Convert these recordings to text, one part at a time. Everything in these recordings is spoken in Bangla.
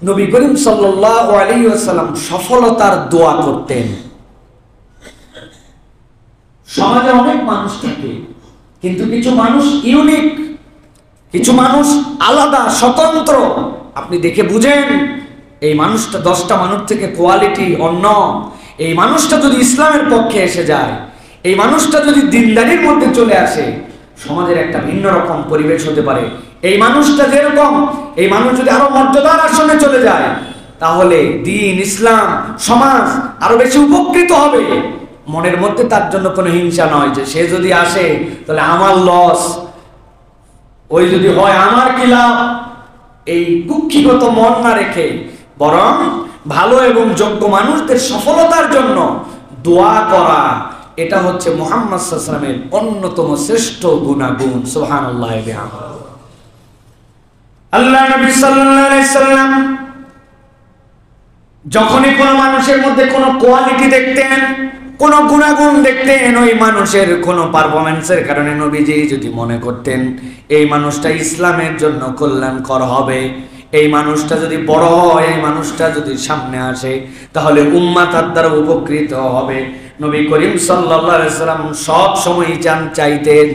নবী করিম সাল্লাল্লাহু আলাইহি ওয়াসাল্লাম সফলতার দোয়া করতেন। সমাজে অনেক মানুষ থাকে, কিন্তু কিছু মানুষ ইউনিক, কিছু মানুষ আলাদা, স্বতন্ত্র। আপনি দেখে বুঝেন এই মানুষটা 10টা মানুষ থেকে কোয়ালিটি অন্য। এই মানুষটা যদি ইসলামের পক্ষে এসে যায়, এই মানুষটা যদি দিনদারির মধ্যে চলে আসে, সমাজের একটা ভিন্ন রকম পরিবেশ হতে পারে। এই মানুষটা যেরকম, এই মানুষ যদি আরো মর্যাদার আসনে চলে যায়, তাহলে দিন, ইসলাম, সমাজ আরো বেশি উপকৃত হবে। মনের মধ্যে তার জন্য কোনো হিংসা নয় যে সে যদি আসে তাহলে আমার লস, ওই যদি হয় আমার কি লাভ। এই কুক্ষিগত মন না রেখে বরং ভালো এবং যোগ্য মানুষদের সফলতার জন্য দোয়া করা, এটা হচ্ছে মুহাম্মদ সাল্লাল্লাহু আলাইহি ওয়াসাল্লামের অন্যতম শ্রেষ্ঠ গুণাগুণ। সুবহানাল্লাহ। আল্লাহ নবী সাল্লাল্লাহু আলাইহি ওয়াসাল্লাম যখনই কোনো মানুষের মধ্যে কোনো কোয়ালিটি দেখতেন, কোন গুণাগুণ দেখতেন, ওই মানুষের কোন পারফরম্যান্সের কারণে নবীজি যদি মনে করতেন এই মানুষটা ইসলামের জন্য কল্যাণকর হবে, এই মানুষটা যদি বড় হয়, এই মানুষটা যদি সামনে আসে, তাহলে উম্মাহ তার দ্বারা উপকৃত হবে, নবী করিম সাল্লাল্লাহু আলাইহি ওয়াসাল্লাম সব সময় চাইতেন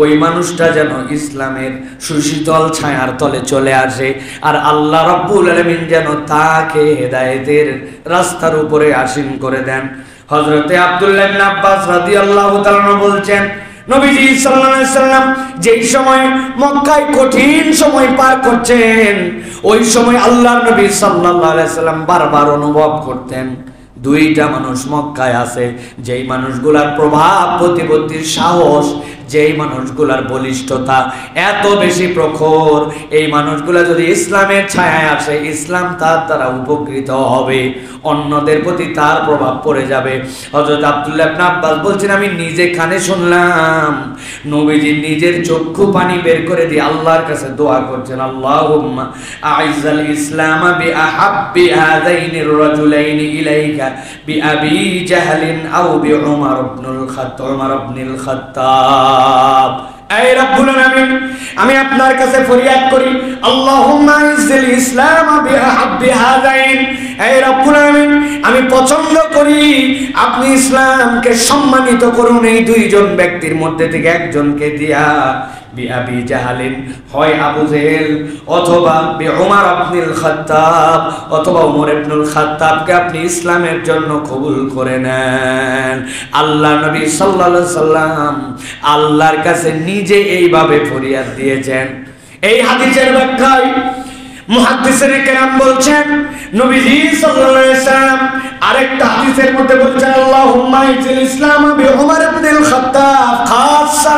ওই মানুষটা যেন ইসলামের সুশীতল ছায়ার তলে চলে আসে, আর আল্লাহ রাব্বুল আলামিন যেন তাকে হেদায়েতের রাস্তার উপরে আসীন করে দেন। হযরতে আব্দুল্লাহ ইবনে আব্বাস রাদিয়াল্লাহু তাআলা বলছেন, নবীজি সাল্লাল্লাহু আলাইহি ওয়াসাল্লাম যেই সময় মক্কায় কঠিন সময় পার করছেন, ওই সময় আল্লাহর নবী সাল্লাল্লাহু আলাইহি ওয়াসাল্লাম বারবার অনুভব করতেন দুইটা মানুষ মক্কায় আছে, যেই মানুষগুলার প্রভাব প্রতিপত্তির সাহস, যেই মানুষগুলার বলিষ্ঠতা এত বেশি প্রখর, এই মানুষগুলা যদি ইসলামের ছায়ায় আসে, ইসলাম তার দ্বারা উপকৃত হবে, অন্যদের প্রতি তার প্রভাব পড়ে যাবে। হযরত আব্দুল্লাহ ইবনে আব্বাস বলছেন, আমি নিজে কানে শুনলাম নবীজি নিজের চক্ষু পানি বের করে দিয়ে আল্লাহর কাছে দোয়া করছেন, আল্লাহুম্মা আইজ্জাল ইসলাম বিআহাব্বি হাযাইনির রাজুলাইনি ইলাইকা বিআবি জাহলিন আও বিউমর ইবনুল খাত্তাব। এই রব্বুল আলামিন, আমি আপনার কাছে ফরিয়াদ করি, আল্লাহুম্মা ইজ্জিল ইসলাম বিআহাব্বি হাযাইন। এই রব্বুল আলামিন, আমি পছন্দ করি আপনি ইসলামকে সম্মানিত করুন এই দুইজন ব্যক্তির মধ্যে থেকে একজনকে দিয়া, বিআবি জাহলিন, হয় আবু জেহেল, অথবা বিউমর ইবনুল খাত্তাব, অথবা উমর ইবনুল খাত্তাবকে আপনি ইসলামের জন্য কবুল করে নেন। আল্লাহ নবী সাল্লাল্লাহু আলাইহি সাল্লাম আল্লাহর কাছে নিজে এইভাবে ফরিয়াদ দিয়েছেন। এই হাদিসের ব্যাখ্যায় মুহাদ্দিসিনে কেরাম বলছেন, নবীজি সাল্লাল্লাহু আলাইহি সাল্লাম আরেকটা হাদিসের মধ্যে বলছেন, আল্লাহুম্মা ইজ্জিল ইসলাম বিউমর ইবনুল খাত্তাব খাসসা।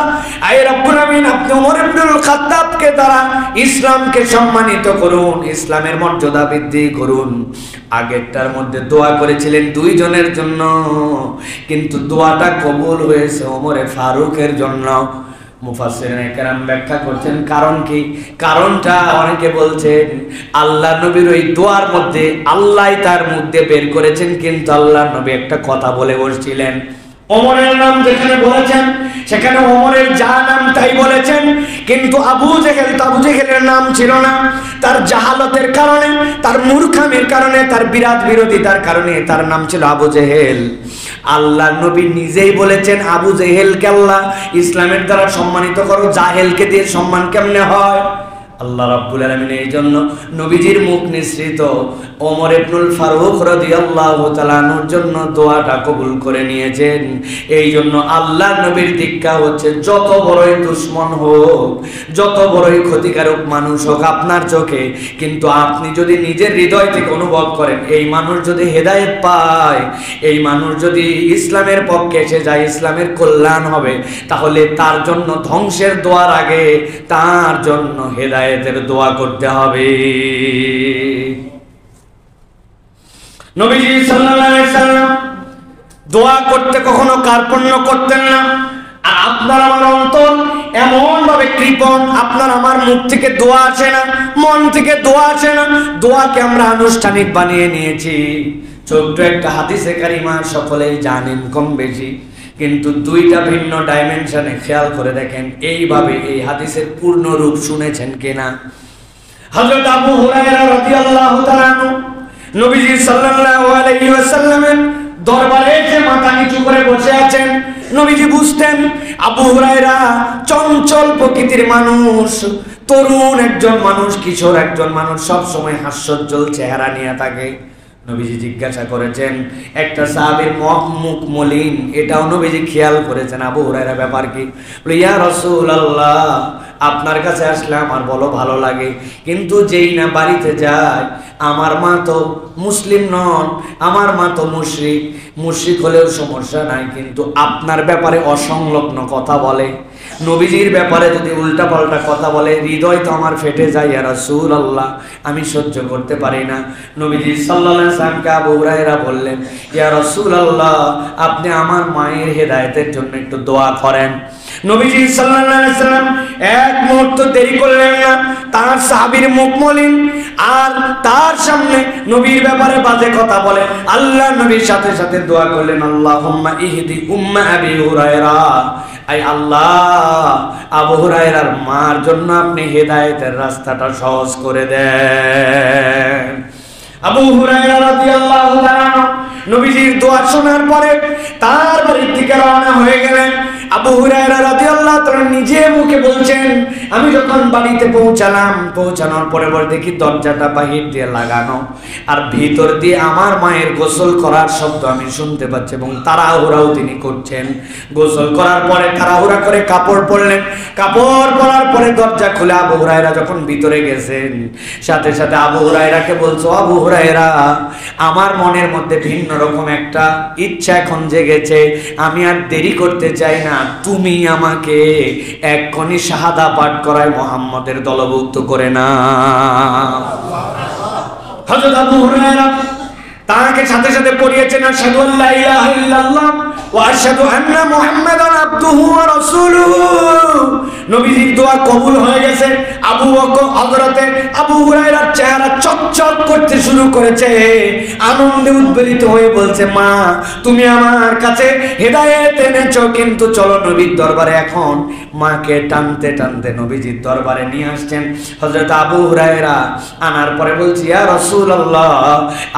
আয় রব্বুল আমিন, আপনি উমর ইবনুল খাত্তাবকে দ্বারা ইসলামকে সম্মানিত করুন, ইসলামের মর্যাদা বৃদ্ধি করুন। আগেরটার মধ্যে দোয়া করেছিলেন দুইজনের জন্য, কিন্তু দোয়াটা কবুল হয়েছে ওমরে ফারুকের জন্য। মুফাসসিরিনে কেরাম ব্যাখ্যা করছেন কারণ কি, কারণটা অনেকে বলছেন আল্লাহ নবীর ওই দোয়ার মধ্যে আল্লাহই তার মধ্যে বের করেছেন, কিন্তু আল্লাহ নবী একটা কথা বলে বসছিলেন। ওমরের নাম যেখানে বলেছেন সেখানে ওমরের যা নাম তাই বলেছেন, কিন্তু আবু জেহেল, আবু জেহেলের নাম ছিল না। তার জাহালতের কারণে, তার মূর্খামির কারণে, তার বিরাট বিরোধিতার কারণে তার নাম ছিল আবু জেহেল। আল্লাহ নবী নিজেই বলেছেন আবু জেহেলকে আল্লাহ ইসলামের দ্বারা সম্মানিত করো, জাহেলকে দিয়ে সম্মান কেমনে হয়? আল্লাহ রাব্বুল আলামিন এই জন্য নবীজির মুখ নিঃসৃত ওমর ইবনুল ফারুক রাদিয়াল্লাহু তাআলা আনহুর জন্য দোয়াটা কবুল করে নিয়েছেন। এই জন্য আল্লাহ নবীর দীক্ষা হচ্ছে, যত বড়ই দুশমন হোক, যত বড়ই ক্ষতিকারক মানুষ হোক আপনার চোখে, কিন্তু আপনি যদি নিজের হৃদয় থেকে অনুভব করেন এই মানুষ যদি হেদায়েত পায়, এই মানুষ যদি ইসলামের পক্ষে এসে যায়, ইসলামের কল্যাণ হবে, তাহলে তার জন্য ধ্বংসের দোয়ার আগে তার জন্য হেদায়েতের দোয়া করতে হবে। নবীজি সাল্লাল্লাহু আলাইহি সাল্লাম দোয়া করতে কখনো কার্পণ্য করতেন না। আর আপনার আমার অন্তর এমন ভাবে কৃপণ, আপনার আমার মুখ থেকে দোয়া আসে না, মন থেকে দোয়া আসে না, দোয়াকে আমরা আনুষ্ঠানিক বানিয়ে নিয়েছি। ছোট্ট একটা হাদিসে কারিমা সকলেই জানেন কম বেশি, কিন্তু দুইটা ভিন্ন ডাইমেনশনে খেয়াল করে দেখেন এইভাবে এই হাদিসের পূর্ণ রূপ শুনেছেন কিনা। হযরত আবু হুরায়রা রাদিয়াল্লাহু তাআলা নবীজি সাল্লাল্লাহু আলাইহি ওয়াসাল্লামের দরবারে যে মাথা নিচু করে বসে আছেন, নবীজি বুঝতেন আবু হুরায়রা চঞ্চল প্রকৃতির মানুষ, তরুণ একজন মানুষ, কিশোর একজন মানুষ, সব সময় হাস্যোজ্জ্বল চেহারা নিয়ে থাকে। নবীজি জিজ্ঞাসা করেছেন, একটা সাহাবীর মুখ মলিন, এটাও নবীজি খেয়াল করেছেন, আবু হুরায়রা ব্যাপার কি? বলে, ইয়া রাসূলুল্লাহ, আপনার কাছে আসলে আমার বলো ভালো লাগে, কিন্তু যেই না বাড়িতে যায়, আমার মা তো মুসলিম নন, আমার মা তো মুশরিক হলেও সমস্যা নাই, কিন্তু আপনার ব্যাপারে অসংলগ্ন কথা বলে, নবীজির ব্যাপারে যদি উল্টা পাল্টা কথা বলে, হৃদয় তো আমার ফেটে যায়, ইয়া রাসূলুল্লাহ, আমি সহ্য করতে পারি না। নবীজি সাল্লাল্লাহু আলাইহি ওয়াসাল্লামকে আবু হুরায়রা বললেন, ইয়া রাসূলুল্লাহ, আপনি আমার মায়ের হেদায়েতের জন্য একটু দোয়া করেন। নবীজি সাল্লাল্লাহু আলাইহি ওয়াসাল্লাম এক মুহূর্ত দেরি করলেন না, তার সাহাবীর মুখ মলিন আর তার সামনে নবীর ব্যাপারে বাজে কথা বলে, আল্লাহ নবীর সাথে সাথে দোয়া করলেন, আল্লাহুম্মা ইহদি উম্মা আবি হুরায়রা, আই আল্লাহ, আবু হুরায়রার মার জন্য আপনি হেদায়েতের রাস্তাটা সহজ করে দেন। আবু হুরায়রা রাদিয়াল্লাহু তাআলা নবীজির দোয়া শোনার পরে তার বাড়ির দিকে রওনা হয়ে গেলেন। আবু হুরায়রা রাদিয়াল্লাহু তাআলা নিজে মুখে বলছেন, আমি যখন বাড়িতে পৌঁছানোর পরে দেখি দরজাটা বাহির দিয়ে লাগানো, আর ভিতর দিয়ে আমার মায়ের গোসল করার শব্দ আমি শুনতে পাচ্ছি, এবং তাড়াহুড়াও তিনি করছেন। গোসল করার পরে তাড়াহুড়া করে কাপড় পরলেন, কাপড় পরার পরে দরজা খুলে আবু হুরায়রা যখন ভিতরে গেছেন, সাথে সাথে আবু হুরায়রাকে বলছো, আবু হুরায়রা, আমার মনের মধ্যে ভিন্ন রকম একটা ইচ্ছা এখন জেগেছে, আমি আর দেরি করতে চাই না, তুমি আমাকে এক্ষুনি শাহাদা পাঠ করায় মুহাম্মদের দলভুক্ত করে না। হযরত আবু হুরায়রা তাকে সাথে সাথে পড়িয়েছেন, আশহাদু আল্লা ইলাহা ইল্লাল্লাহ ওয়া আশহাদু আন্না মুহাম্মাদান আবদুহু ওয়া রাসূলুহু। নবীজির দোয়া কবুল হয়ে গেছে। হযরতে আবু হুরায়রার চেহারা চকচক করতে শুরু করেছে, আনন্দে উদ্বেলিত হয়ে বলছে, মা, তুমি আমার কাছে হেদায়েত এনেছো, কিন্তু চলো নবীর দরবারে। এখন মাকে টানতে টানতে নবীজির দরবারে নিয়ে আসছেন হযরত আবু হুরায়রা। আনার পরে বলছি, ইয়া রাসূলুল্লাহ,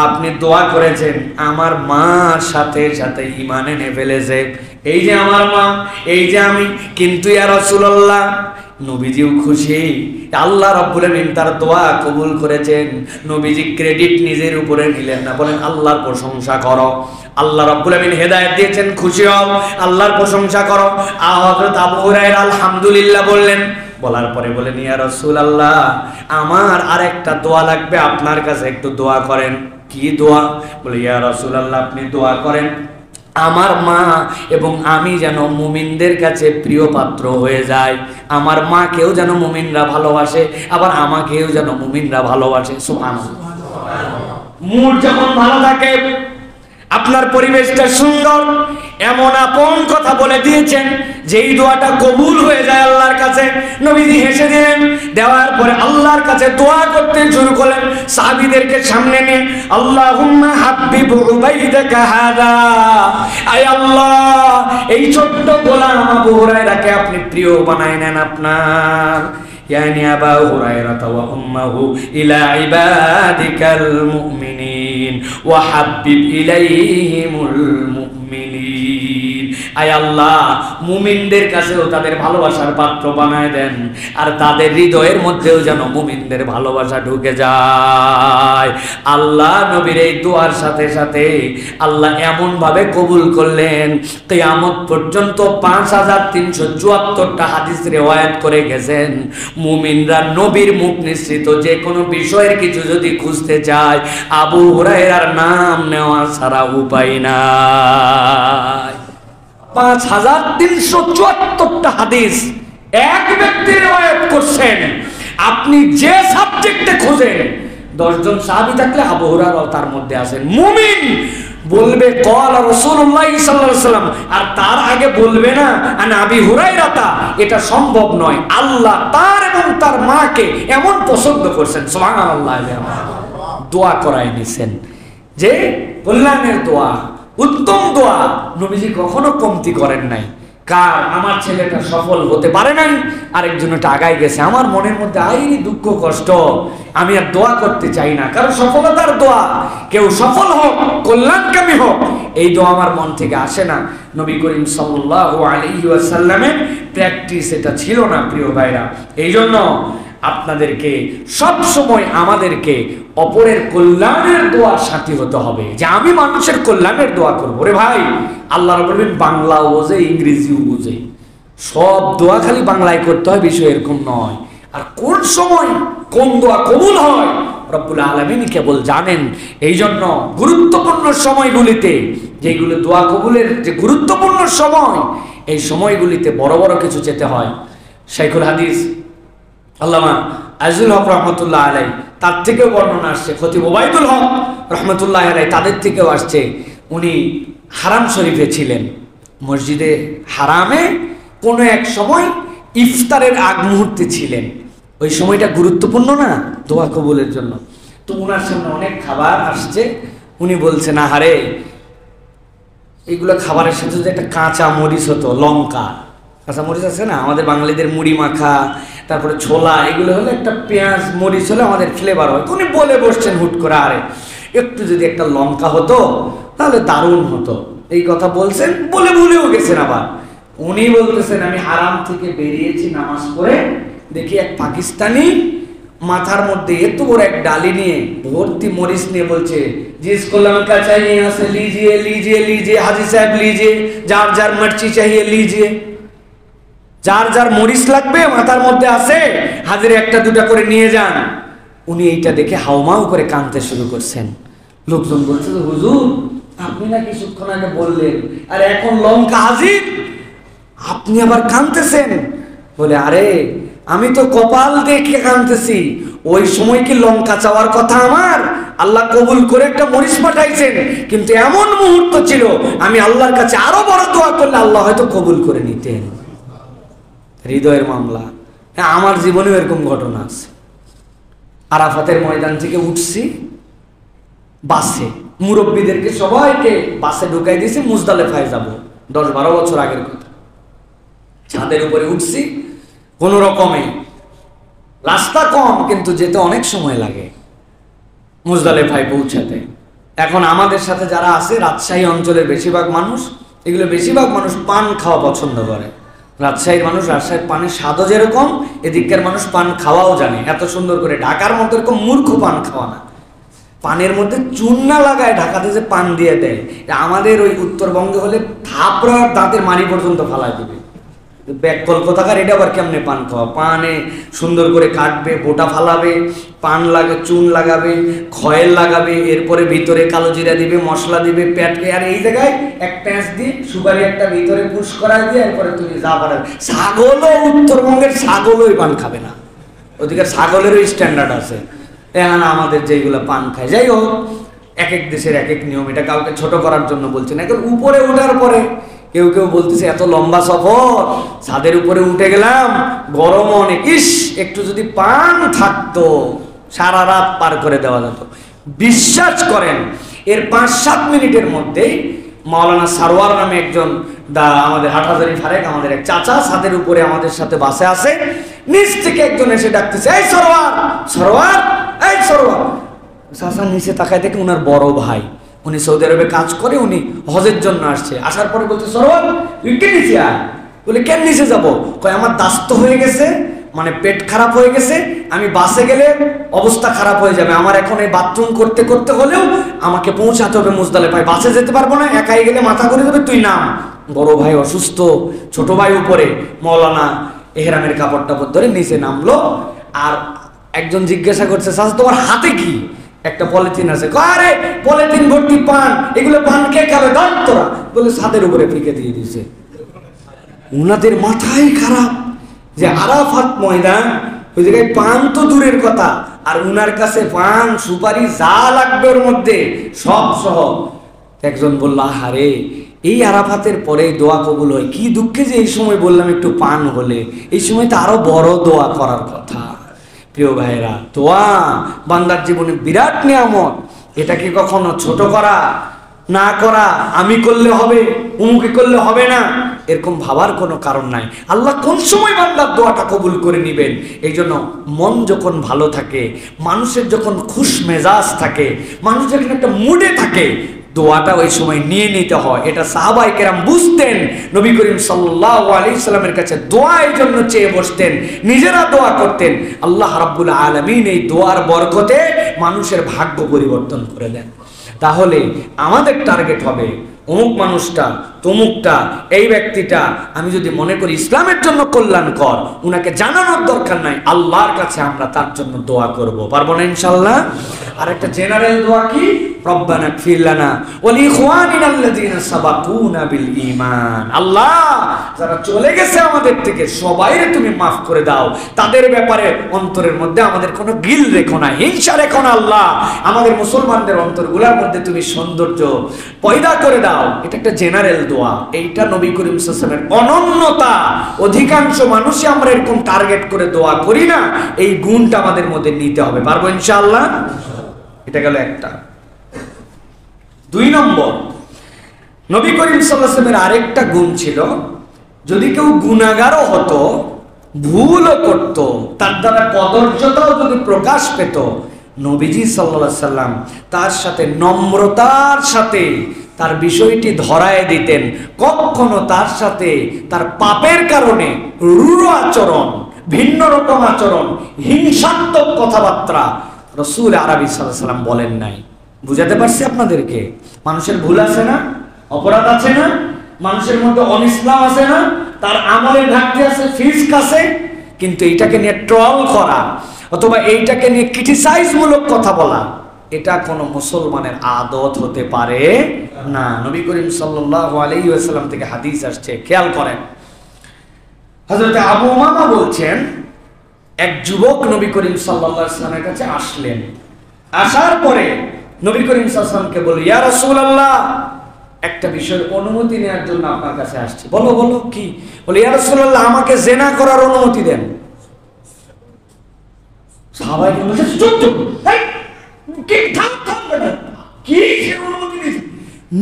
আপনি দোয়া করেছেন, আমার মার সাথে সাথে ঈমান এনে ফেলেছে, এই যে আমার মা, এই যে আমি, কিন্তু ইয়া রাসূলুল্লাহ, নবীজিও খুশি, আল্লাহ রাব্বুল আলামিন তার দোয়া কবুল করেছেন। নবীজি ক্রেডিট নিজের উপরে নিলেন না, বলেন আল্লাহর প্রশংসা করো, আল্লাহ রাব্বুল আলামিন হেদায়েত দিয়েছেন, খুশি হও, আল্লাহর প্রশংসা করো। হযরত আবু হুরায়রা আলহামদুলিল্লাহ বললেন, বলার পরে বলেন, ইয়া রাসূলুল্লাহ, আমার আরেকটা দোয়া লাগবে, আপনার কাছে একটু দোয়া করেন। কি দোয়া? বলে, ইয়া রাসূলুল্লাহ, আপনি দোয়া করেন আমার মা এবং আমি যেন মুমিনদের কাছে প্রিয় পাত্র হয়ে যায়, আমার মাকেও যেন মুমিনরা ভালোবাসে, আবার আমাকেও যেন মুমিনরা ভালোবাসে। সুবহানাল্লাহ। মুড যখন ভালো থাকে, আপনার পরিবেশটা সুন্দর, এমন আপন কথা বলে দিয়েছেন যে এই দোয়াটা কবুল হয়ে যায় আল্লাহর কাছে। নবীজি হেসে দিলেন, দেওয়ার পরে আল্লাহর কাছে দোয়া করতে শুরু করলেন, সাহাবীদেরকে সামনে নিয়ে, আল্লাহুম্মা হাব্বিব উবাইদাকা হাদা, আয় আল্লাহ, এই ছোট্ট গোলাম আবু হুরায়রাকে আপনি প্রিয় বানায় নেন আপনার, ইয়ানি আবু হুরায়রা ওয়া উম্মুহু ইলা ইবাদিকাল মুমিনিন ওয়া হাব্বিব ইলাইহিমুল মুমিনিন। আয় আল্লাহ, মুমিনদের কাছেও তাদের ভালোবাসার পাত্র বানায় দেন, আর তাদের হৃদয়ের মধ্যেও যেন মুমিনদের ভালোবাসা ঢুকে যায়। আল্লাহ নবীর এই দোয়ার সাথে সাথে আল্লাহ এমন ভাবে কবুল করলেন, কিয়ামত পর্যন্ত 5374টা হাদিস রিওয়ায়াত করে গেছেন, মুমিনরা নবীর মুখ নিঃসৃত যে কোনো বিষয়ের কিছু যদি খুঁজতে চায়, আবু হুরায়রার নাম নেওয়া ছাড়া উপায় নাই। 5374টা হাদিস এক ব্যক্তি রিওয়ায়াত করছেন। আপনি যে সাবজেক্টে খোঁজেন, 10 জন সাহাবী থাকলে আবু হুরায়রাও তার মধ্যে আছেন। মুমিন বলবে ক্বালা রাসূলুল্লাহ সাল্লাল্লাহু আলাইহি ওয়াসাল্লাম, আর তার আগে বলবে না আন আবি হুরায়রা, এটা সম্ভব নয়। আল্লাহ তার এবং তার মাকে এমন পছন্দ করছেন, সুবহানাল্লাহ, দোয়া করায় নিছেন যে কল্যাণের দোয়া, উত্তম দোয়া। নবীজি কখনো কমতি করেন নাই। কার আমার ছেলেটা সফল হতে পারে নাই, আরেকজনটা আগায় গেছে, আমার মনের মধ্যে আইনি দুঃখ কষ্ট, আমি আর দোয়া করতে চাই না, কারণ সফলতার দোয়া, কেউ সফল হোক, কল্যাণকামী হোক, এই দোয়া আমার মন থেকে আসে না। নবী করিম সাল্লাল্লাহু আলাইহি ওয়াসাল্লামের প্র্যাকটিস এটা ছিল না প্রিয় ভাইরা। এই জন্য আপনাদেরকে সব সময় আমাদেরকে অপরের কল্যাণের দোয়ার সাথী হতে হবে, যে আমি মানুষের কল্যাণের দোয়া করবো। রে ভাই, আল্লাহ বলবেন বাংলাও বোঝে, ইংরেজিও বোঝে, সব দোয়া খালি বাংলায় করতে হয়, বিষয় এরকম নয়। আর কোন সময় কোন দোয়া কবুল হয় রব্বুল আলামিন কেবল জানেন। এই জন্য গুরুত্বপূর্ণ সময়গুলিতে, যেগুলো দোয়া কবুলের যে গুরুত্বপূর্ণ সময়, এই সময়গুলিতে বড় বড় কিছু চেতে হয়। শাইখুল হাদিস আল্লামা আজিজুল হক রহমতুল্লাহ আলাই, তার থেকেও বর্ণনা আসছে, খতিব ওবায়দুল হক রহমতুল্লাহ আলাই, তাদের থেকেও আসছে, উনি হারাম শরীফে ছিলেন, মসজিদে হারামে কোনো এক সময় ইফতারের আগ মুহূর্তে ছিলেন। ওই সময়টা গুরুত্বপূর্ণ না দোয়া কবুলের জন্য। তো উনার সামনে অনেক খাবার আসছে, উনি বলছেন আহারে, এইগুলো খাবারের সাথে যদি একটা কাঁচা মরিচ হতো, লঙ্কা, কাঁচা মরিচ আছে না আমাদের বাঙালিদের, মুড়ি মাখা, তারপরে ছোলা, এগুলো হলে একটা পেঁয়াজ মরিচ হলে আমাদের ফ্লেভার হয়। উনি বলে বসছেন হুট করে, আরে একটু যদি একটা লঙ্কা হতো তাহলে দারুণ হতো। এই কথা বলছেন, বলে ভুলেও গেছেন। আবার উনি বলতেছেন আমি হারাম থেকে বেরিয়েছি নামাজ পড়ে, দেখি এক পাকিস্তানি মাথার মধ্যে এত বড় এক ডালি নিয়ে ভর্তি মরিচ নিয়ে বলছে, জিসকো লঙ্কা চাইয়ে আসে লিজিয়ে লিজিয়ে লিজিয়ে, হাজি সাহেব লিজিয়ে, যার যার মির্চি চাইয়ে লিজিয়ে, যার যার মরিচ লাগবে মাথার মধ্যে আছে, হাজিরে একটা দুটা করে নিয়ে যান। উনি এইটা দেখে হাউমাউ করে কাঁদতে শুরু করছেন। লোকজন বলছে, হুজুর আপনি না কিছুক্ষণ আগে বললেন, আর এখন লঙ্কা হাজির, আপনি আবার কাঁদতেছেন? বলে, আরে আমি তো কপাল দেখে কাঁদতেছি, ওই সময় কি লঙ্কা চাওয়ার কথা আমার? আল্লাহ কবুল করে একটা মরিচ পাঠাইছেন, কিন্তু এমন মুহূর্ত ছিল আমি আল্লাহর কাছে আরো বড় দোয়া করলে আল্লাহ হয়তো কবুল করে নিতেন। হৃদয়ের মামলা। হ্যাঁ, আমার জীবনেও এরকম ঘটনা আছে। আরাফাতের ময়দান থেকে উঠছি বাসে, মুরব্বীদেরকে সবাইকে বাসে ঢুকাই দিয়েছি, মুজদালেফায় যাব, 10-12 বছর আগের কথা। ছাদের উপরে উঠছি কোন রকমে, রাস্তা কম কিন্তু যেতে অনেক সময় লাগে মুজদালেফায় পৌঁছাতে। এখন আমাদের সাথে যারা আছে, রাজশাহী অঞ্চলের বেশিরভাগ মানুষ, এগুলো বেশিরভাগ মানুষ পান খাওয়া পছন্দ করে। রাজশাহীর মানুষ, রাজশাহীর পানের স্বাদও যেরকম, এদিককার মানুষ পান খাওয়াও জানে এত সুন্দর করে। ঢাকার মতো এরকম মূর্খ পান খাওয়া না, পানের মধ্যে চুন না লাগায় ঢাকাতে যে পান দিয়ে দেয়, আমাদের ওই উত্তরবঙ্গে হলে থাপড়া দাঁতের মাড়ি পর্যন্ত ফালাই দেবে। কলকাতাকার এটা আবার কেমনে পান খাওয়া, পানে সুন্দর করে কাটবে, বোটা ফালাবে, পান লাগে, চুন লাগাবে, খয়েল লাগাবে, এরপরে ভিতরে কালো জিরা দিবে, মশলা দিবে, পেটকে, আর এই জায়গায় এক প্যাঁচ দিয়ে সুপারি একটা ভিতরে পুশ করা দিয়ে এরপরে তুমি যা পারবে। ছাগলও, উত্তরবঙ্গের ছাগলই পান খাবে না, ওদিকে ছাগলেরও স্ট্যান্ডার্ড আছে। এখন আমাদের যেগুলো পান খায়, যাই হোক, এক এক দেশের এক এক নিয়ম, এটা কাউকে ছোট করার জন্য বলছে না। এখন উপরে ওঠার পরে কেউ কেউ বলতেছে এত লম্বা সফর, ছাদের উপরে উঠে গেলাম, গরম অনেক, ইস একটু যদি পান থাকতো সারা রাত পার করে দেওয়া যেত। বিশ্বাস করেন, এর 5-7 মিনিটের মধ্যেই মাওলানা সারোয়ার নামে একজন, আমাদের হাটহাজারি ফারেক, আমাদের এক চাচা, ছাদের উপরে আমাদের সাথে বাসে আসে, নিচ থেকে একজন এসে ডাকতেছে, এই সরোয়ার, সরোয়ার, এই সরোয়ার। চাচা নিচে তাকায় দেখে উনার বড় ভাই, উনি সৌদি আরবে কাজ করে, উনি হজের জন্য আসছে। আসার পরে বলছে, সরোয়ার তুই কে নিচে আয়। বলে, কেন নিচে যাবো? কয় আমার দাস্ত হয়ে গেছে, মানে পেট খারাপ হয়ে গেছে, আমি বাসে গেলে অবস্থা খারাপ হয়ে যাবে, আমার এখন এই বাথরুম করতে করতে হলেও আমাকে পৌঁছাতে হবে মুজদালেফায়, বাসে যেতে পারবো না, একাই গেলে মাথা ঘুরে যাবে, তুই নাম। বড় ভাই অসুস্থ, ছোট ভাই উপরে, মৌলানা এহরামের কাপড় টাপড় ধরে নিচে নামলো। আর একজন জিজ্ঞাসা করছে, চাচা তোমার হাতে কি? একটা পলিথিন আছে। আরে পলিথিন ভর্তি পান, এগুলো পান কে খাবে? দাঁত তোরা। বলে ছাদের উপরে ফিকে দিয়ে দিয়েছে। উনাদের মাথায় খারাপ যে আরাফাত ময়দান, ওই জায়গায় পান তো দূরের কথা, আর উনার কাছে পান সুপারি যা লাগবে ওর মধ্যে সব সহ। একজন বলল, আহারে এই আরাফাতের পরে দোয়া কবুল হয়, কি দুঃখে যে এই সময় বললাম একটু পান হলে, এই সময় তো আরো বড় দোয়া করার কথা। প্রিয় ভাইরা, দোয়া বান্দার জীবনে বিরাট নিয়ামত, এটাকে কখনো ছোট করা না করা, আমি করলে হবে, উমুকে করলে হবে না, এরকম ভাবার কোনো কারণ নাই। আল্লাহ কোন সময় বান্দার দোয়াটা কবুল করে নেবেন। এই জন্য মন যখন ভালো থাকে, মানুষের যখন খুশ মেজাজ থাকে, মানুষ যখন একটা মুডে থাকে, দোয়াটা ওই সময় নিয়ে নিতে হয়। এটা সাহাবায়ে কেরাম বুঝতেন। নবী করিম সাল্লাল্লাহু আলাইহি সাল্লামের কাছে দোয়া এই জন্য চেয়ে বসতেন, নিজেরা দোয়া করতেন। আল্লাহ রাব্বুল আলামিন এই দোয়ার বরকতে মানুষের ভাগ্য পরিবর্তন করে দেন। তাহলে আমাদের টার্গেট হবে অমুক মানুষটা, তমুকটা, এই ব্যক্তিটা আমি যদি মনে করি ইসলামের জন্য কল্যাণকর, উনাকে জানানোর দরকার নাই, আল্লাহর কাছে আমরা তার জন্য দোয়া করব। পারবো না ইনশাআল্লাহ? আর একটা জেনারেল দোয়া কি? রব্বানা ইগফির লানা ওয়া লিইখওয়ানিনা আল্লাযীনা সাবাকুনা বিল ঈমান। আল্লাহ, যারা চলে গেছে আমাদের থেকে সবাইরে তুমি মাফ করে দাও, তাদের ব্যাপারে অন্তরের মধ্যে আমাদের কোনো গিল রেখো না, হিংসা রেখো না। আল্লাহ, আমাদের মুসলমানদের অন্তরগুলোর মধ্যে তুমি সৌন্দর্য পয়দা করে দাও। এটা একটা জেনারেল দোয়া। এইটা নবী করিম সাল্লাল্লাহু আলাইহি ওয়াসাল্লামের অনন্যতা। অধিকাংশ মানুষই আমরা এরকম টার্গেট করে দোয়া করি না। এই গুণটা আমাদের মধ্যে নিতে হবে। পারবো ইনশাআল্লাহ? এটা গেল একটা। 2 নম্বর, নবী করিম সাল্লাল্লাহু আলাইহি ওয়াসাল্লামের আরেকটা গুণ ছিল, যদি কেউ গুনাহগারও হতো, ভুলও করত, তার দ্বারা কদর্যতাও যদি প্রকাশ পেত, নবীজি সাল্লাল্লাহু আলাইহি ওয়াসাল্লাম তার সাথে নম্রতার সাথে তার বিষয়টি ধরায় দিতেন। কখনো তার সাথে তার পাপের কারণে রূঢ় আচরণ, ভিন্ন রকম আচরণ, হিংসাত্মক কথাবার্তা রাসূল আরবি সাল্লাল্লাহু আলাইহি ওয়াসাল্লাম বলেন নাই। বুঝাতে পারছি আপনাদেরকে? মানুষের ভুল আছে না, অপরাধ আছে না, মানুষের মধ্যে অনিসলাম আছে না, তার আমলের ঘাটতি আছে, ফিস্ক আছে, কিন্তু এইটাকে নিয়ে ট্রল করা অথবা এইটাকে নিয়ে ক্রিটিসাইজ মূলক কথা বলা, এটা কোনো মুসলমানের আদত হতে পারে না। নবী করিম সাল্লাল্লাহু আলাইহি ওয়াসাল্লাম থেকে হাদিস আসছে, খেয়াল করেন। হযরত আবু উমামা বলছেন, এক যুবক নবী করিম সাল্লাল্লাহু আলাইহি ওয়াসাল্লামের কাছে আসলেন। আসার পরে নবী করিম সাল্লাল্লাহু আলাইহি ওয়াসাল্লামকে বলল, ইয়া রাসূলুল্লাহ, একটা বিষয়ের অনুমতি নেওয়ার জন্য আপনার কাছে আসছি। বলো বলো কি? বলে, ইয়া রাসূলুল্লাহ, আমাকে জিনা করার অনুমতি দেন। সাহাবায়ে কেরাম বলছেন, চুপ চুপ, এই কি থাম থাম বেটা, কি সে অনুমতি নিতে?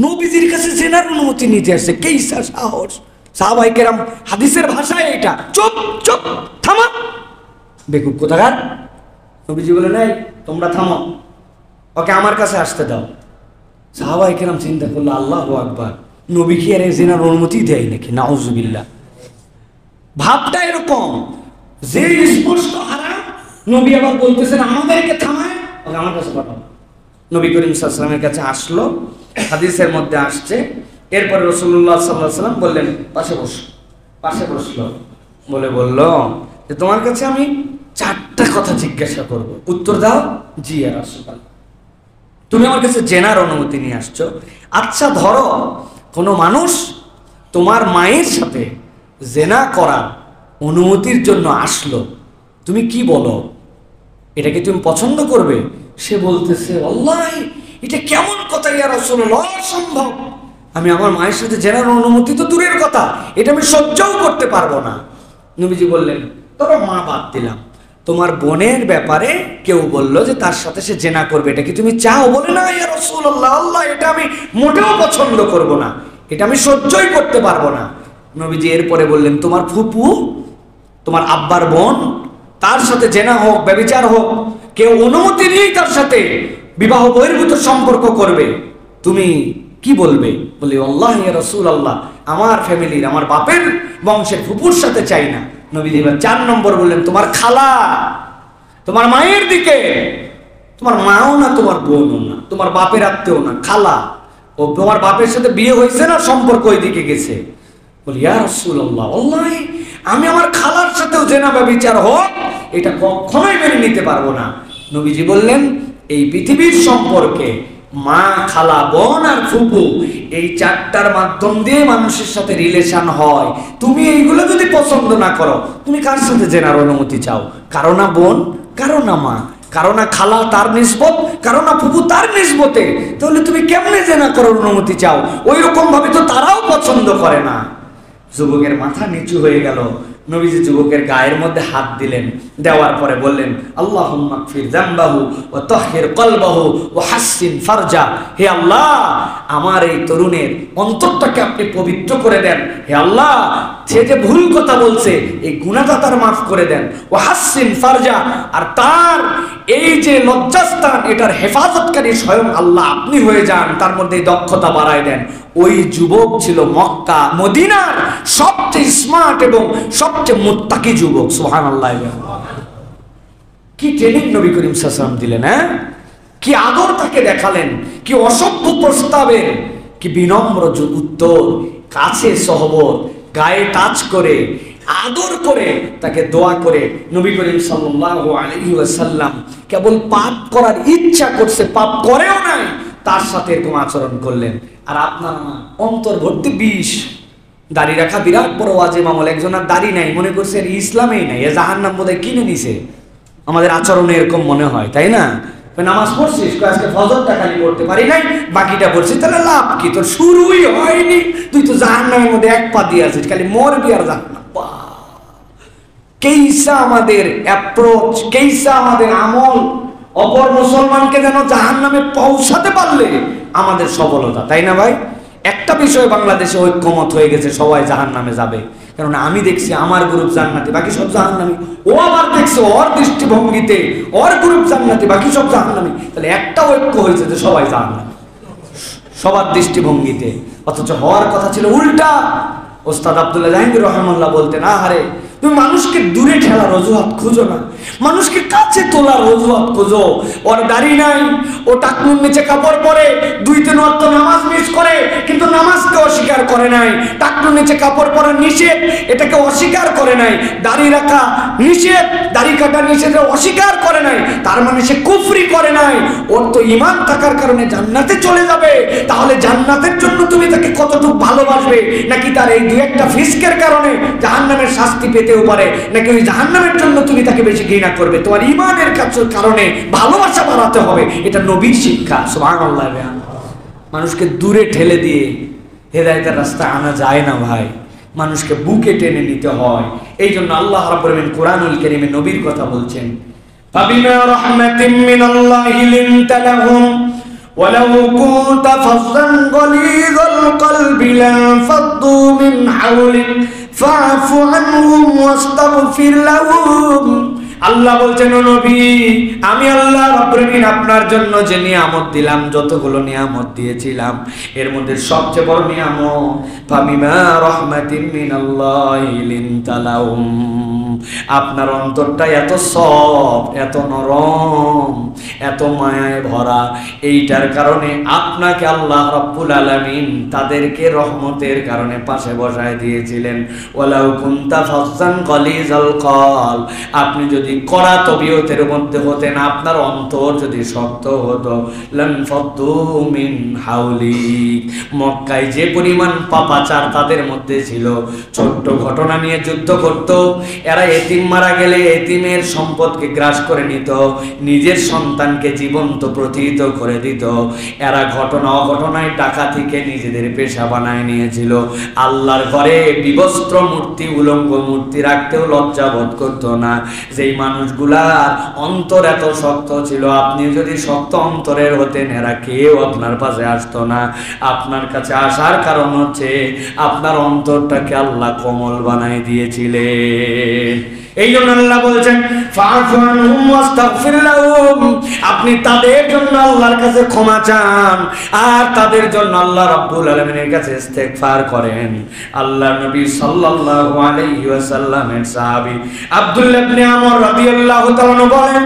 নবীজির কাছে জিনার অনুমতি নিতে আসছে, কে সাহস? সাহাবায়ে কেরাম হাদিসের ভাষায় এটা, চুপ চুপ, থামো, বেকুব কোথাকার। নবীজি বলে, নাই তোমরা থামো, ওকে আমার কাছে আসতে দাও। সাহাবায়ে কেরাম চিন্তা করলো, আল্লাহু আকবার, নবী কি আর জিনার অনুমতি দেয় নাকি? নাউজুবিল্লাহ। ভাবটা এরকম যে স্পষ্ট হারাম, নবী আবার বলতেছেন আমাদেরকে থামায়, ওকে আমার কাছে পাঠাও। নবী করিম সাল্লাল্লাহু আলাইহি ওয়াসাল্লামের কাছে আসলো, হাদিসের মধ্যে আসছে। এরপরে রাসূলুল্লাহ সাল্লাল্লাহু আলাইহি ওয়াসাল্লাম বললেন, পাশে বসো। পাশে বসলো, বলল যে তোমার কাছে আমি 4টা কথা জিজ্ঞাসা করব, উত্তর দাও। জি ইয়া রাসূলুল্লাহ। তুমি আমার কাছে জেনার অনুমতি নিয়ে আসছো। আচ্ছা, ধরো কোনো মানুষ তোমার মায়ের সাথে জেনা করার অনুমতির জন্য আসলো, তুমি কি বলো? এটাকে তুমি পছন্দ করবে? সে বলতেছে, আল্লাহ, এটা কেমন কথা ইয়া রাসূলুল্লাহ, অসম্ভব। আমি আমার মায়ের সাথে জেনার অনুমতি তো দূরের কথা, এটা আমি সহ্যও করতে পারবো না। নবীজি বললেন, তবে মা বাদ দিলাম, তোমার বোনের ব্যাপারে কেউ বললো যে তার সাথে সে জেনা করবে, এটা কি তুমি চাও? বলে, না ইয়া রাসূলুল্লাহ, আল্লাহ, এটা আমি মোটেও পছন্দ করব না, এটা আমি সহ্যই করতে পারবো না। নবীজি এরপরে বললেন, তোমার ফুপু, তোমার আব্বার বোন, তার সাথে জেনা হোক, ব্যভিচার হোক, কেউ অনুমতি নিয়েই তার সাথে বিবাহ বহির্ভূত সম্পর্ক করবে, তুমি কি বলবে? বলি, আল্লাহ ইয়া রাসূলুল্লাহ, আমার ফ্যামিলির, আমার বাপের বংশের ফুপুর সাথে চাই না। নবীজি এবার 4 নম্বর বললেন, তোমার খালা, তোমার মায়ের দিকে, তোমার মাও না, তোমার বোনও না, তোমার বাপের আত্মীয় না, খালা, ও তোমার বাপের সাথে বিয়ে হয়েছে না, সম্পর্ক ওইদিকে গেছে। বলি, ইয়া রাসূলুল্লাহ, আল্লাহ, আমি আমার খালার সাথেও জেনা ব্যভিচার হোক, এটা কখনোই মেনে নিতে পারবো না। নবীজি বললেন, এই পৃথিবীর সম্পর্কে মা, খালা, বোন আর ফুপু, এই 4টার মাধ্যম দিয়ে মানুষের সাথে রিলেশন হয়। তুমি এইগুলো যদি পছন্দ না করো, তুমি কার সাথে জেনার অনুমতি চাও? কারো না বোন, কারো না মা, কারো না খালা তার নিসবত, কারো না ফুপু তার নিসবতে, তাহলে তুমি কেমনে জেনা করার অনুমতি চাও? ওই রকম ভাবে তো তারাও পছন্দ করে না। যুবকের মাথা নিচু হয়ে গেল। নবীজি যুবকের গায়ের মধ্যে হাত দিলেন, দেওয়ার পরে বললেন, আল্লাহুম্মা গফির যামবাহু ওয়া তাহহির কলবাহু ওয়া হাসসিন ফারজা। হে আল্লাহ, আমার এই তরুণের অন্তরটাকে আপনি পবিত্র করে দেন। হে আল্লাহ, সে যে ভুল কথা বলছে এই গুনাহটা তার মাফ করে দেন। ওয়া হাসসিন ফারজা, আর তার এই যে লজ্জাস্থান এটার হেফাজতকারী স্বয়ং আল্লাহ আপনি হয়ে যান, তার মধ্যে দক্ষতা বাড়ায় দেন। ওই যুবক ছিল মক্কা মদিনার সবচেয়ে স্মার্ট এবং সবচেয়ে মুত্তাকি যুবক। সুবহানাল্লাহ। কি ট্রেনিং নবী করিম সাল্লাল্লাহু আলাইহি ওয়াসাল্লাম দিলেন, হ্যাঁ? কি আদর তাকে দেখালেন, কি অসভ্য প্রস্তাবের কি বিনম্র উত্তর, কাছে সহবত, গায়ে টাচ করে আদর করে তাকে দোয়া করে নবী করিম সাল্লাল্লাহু আলাইহি ওয়াসাল্লাম কেবল পাপ করার ইচ্ছা করছে, পাপ করেও নাই, তার সাথে এরকম আচরণ করলেন। আর আপনার অন্তর ভর্তি বিষ। দাড়ি রাখা বিরাট বড় ওয়াজিব আমল। একজনের দাড়ি নাই, মনে করছে এর ইসলামেই নাই, এ জাহান্নাম বোধহয় কিনে নিছে। আমাদের আচরণে এরকম মনে হয়, তাই না? নামাজ পড়ছিস, আজকে ফজরটা খালি পড়তে পারি নাই, বাকিটা পড়ছিস, তাহলে লাভ কি? তোর শুরুই হয়নি, তুই তো জাহান্নামের মধ্যে এক পা দিয়ে আছিস, খালি মরবি আর জাহান্নাম। কেইসা আমাদের অ্যাপ্রোচ, কেইসা আমাদের আমল অপর মুসলমানকে যেন জাহান্নামে পৌঁছাতে পারলে আমাদের সফলতা, তাই না ভাই? একটা বিষয় বাংলাদেশে ঐক্যমত হয়ে গেছে, সবাই জাহান্নামে যাবে। কারণ আমি দেখছি আমার গ্রুপ জান্নাতি, বাকি সব জাহান্নামী। ও আবার দেখছে ওর দৃষ্টিভঙ্গিতে ওর গ্রুপ জান্নাতি, বাকি সব জাহান্নামী। তাহলে একটা ঐক্য হয়েছে যে সবাই জাহান্নামী সবার দৃষ্টিভঙ্গিতে, অথচ হওয়ার কথা ছিল উল্টা। ওস্তাদ আব্দুল্লাহ জাহাঙ্গীর রহমাল্লাহ বলতেন, আহারে তুমি মানুষকে দূরে ঠেলার অজুহাত খুঁজো না, মানুষকে কাছে তোলার অজুহাত খুঁজো। ওর দাড়ি নাই, ও টাকনুর নিচে কাপড় পরে, 2-3 ওয়াক্ত নামাজ মিস করে, কিন্তু নামাজকে অস্বীকার করে নাই। টাকনুর নিচে কাপড় পরা নিষেধ, এটাকে অস্বীকার করে নাই। দাড়ি রাখা নিষেধ, দাড়ি কাটা নিষেধ, অস্বীকার করে নাই। তার মানে সে কুফরি করে নাই। ওর তো ঈমান থাকার কারণে জান্নাতে চলে যাবে। তাহলে জান্নাতের জন্য তুমি তাকে কতটুকু ভালোবাসবে, নাকি তার এই 2-1টা ফিসকের কারণে জাহান্নামের শাস্তি পেতেও পারে, নাকি ওই জাহান্নামের জন্য তুমি তাকে বেশি ঘৃণা করবে? তোমার ঈমানের কারণে ভালোবাসা বাড়াতে হবে, এটা নবীর শিক্ষা। সুবহানাল্লাহ। মানুষকে দূরে ঠেলে দিয়ে হেদায়েতের রাস্তা আনা যায় না ভাই, মানুষকে বুকে টেনে নিতে হয়। এই জন্য আল্লাহ রাব্বুল আলামিন কুরআনুল কারীমে নবীর কথা বলছেন, ফাবিমা রাহমাতিন মিনাল্লাহি লিনতা লাহুম ওয়ালাউ কুনতা ফাযযান গালিযাল কলবি লানফাদ্দু মিন হাওলিক ফাআফু আনহুম ওয়াস্তাগফির লাহুম। আল্লাহ বলছেন, ও নবী, আমি আল্লাহ রাব্বুল আলামিন আপনার জন্য যে নিয়ামত দিলাম, যতগুলো নিয়ামত দিয়েছিলাম, এর মধ্যে সবচেয়ে বড় নিয়ামত ফাবিমা রাহমাতিন মিনাল্লাহি লিনতা লাহুম। আপনার অন্তরটা এত সফট, এত নরম, এত মায়ায় ভরা, এইটার কারণে আপনাকে আল্লাহ রাব্বুল আলামিন তাদেরকে রহমতের কারণে পাশে বসায় দিয়েছিলেন। ওয়ালাউ কুনতা ফাজ্জান গালিজাল কল, আপনি যদি কড়া তবিয়তের মধ্যে হতেন, আপনার অন্তর যদি শক্ত হতো, লানফাদ্দু মিন হাওলিক, মক্কায় যে পরিমাণ পাপাচার তাদের মধ্যে ছিল, ছোট্ট ঘটনা নিয়ে যুদ্ধ করত, এরা এতিম মারা গেলে এতিমের সম্পদকে গ্রাস করে নিত, নিজের সন্তানকে জীবন্ত প্রতিহিত করে দিত। এরা ঘটনা অঘটনায় ডাকাতিকে নিজেদের পেশা বানায় নিয়েছিল। আল্লাহর ঘরে বিবস্ত্র মূর্তি, উলঙ্গ মূর্তি রাখতেও লজ্জা বোধ করতো না। যেই মানুষগুলার অন্তর এত শক্ত ছিল, আপনি যদি শক্ত অন্তরের হতেন, এরা কেউ আপনার পাশে আসতো না। আপনার কাছে আসার কারণ হচ্ছে আপনার অন্তরটাকে আল্লাহ কোমল বানায় দিয়েছিলেন। এই জন্য আল্লাহ বলছেন, ফাআফু আনহুম ওয়াস্তাগফির লাহুম, আপনি তাদের জন্য আল্লাহর কাছে ক্ষমা চান আর তাদের জন্য আল্লাহ রাব্বুল আলামিনের কাছে ইস্তেগফার করেন। আল্লাহর নবী সাল্লাল্লাহু আলাইহি ওয়াসাল্লামের সাহাবী আব্দুল্লাহ ইবনে আমর রাদিয়াল্লাহু তাআলা বলেন,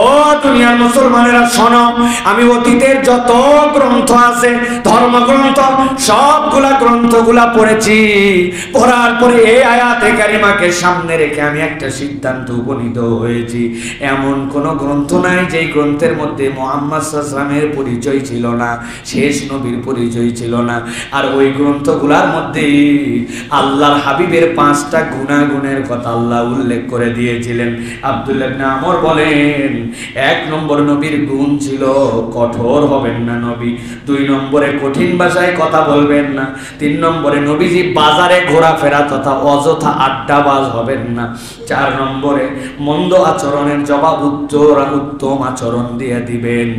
ও দুনিয়ার মুসলমানেরা শোনো, আমি অতীতের যত গ্রন্থ আছে, ধর্মগ্রন্থ, সবগুলা গ্রন্থগুলা পড়েছি। পড়ার পরে এই আয়াতে কারিমাকে সামনে রেখে আমি একটা সিদ্ধান্ত উপনীত হয়েছি, এমন কোন গ্রন্থ নাই যেই গ্রন্থের মধ্যে মুহাম্মদ সাল্লাল্লাহু আলাইহি ওয়াসাল্লামের পরিচয় ছিল না, শেষ নবীর পরিচয় ছিল না। আর ওই গ্রন্থগুলোর মধ্যে আল্লাহর হাবিবের 5টা গুণাগুণের কথা আল্লাহ উল্লেখ করে দিয়েছিলেন। আব্দুল্লাহ ইবনে আমর বলেন, 1 নম্বর নবীর গুণ ছিল কঠোর হবেন না নবী, 2 নম্বরে কঠিন ভাষায় কথা বলবেন না, 3 নম্বরে নবীজি বাজারে ঘোরাফেরা তথা অযথা আড্ডাবাজ হবেন না, 4 4 নম্বরে মন্দ আচরণের জবাব উত্তম আচরণ দিয়ে দিবেন।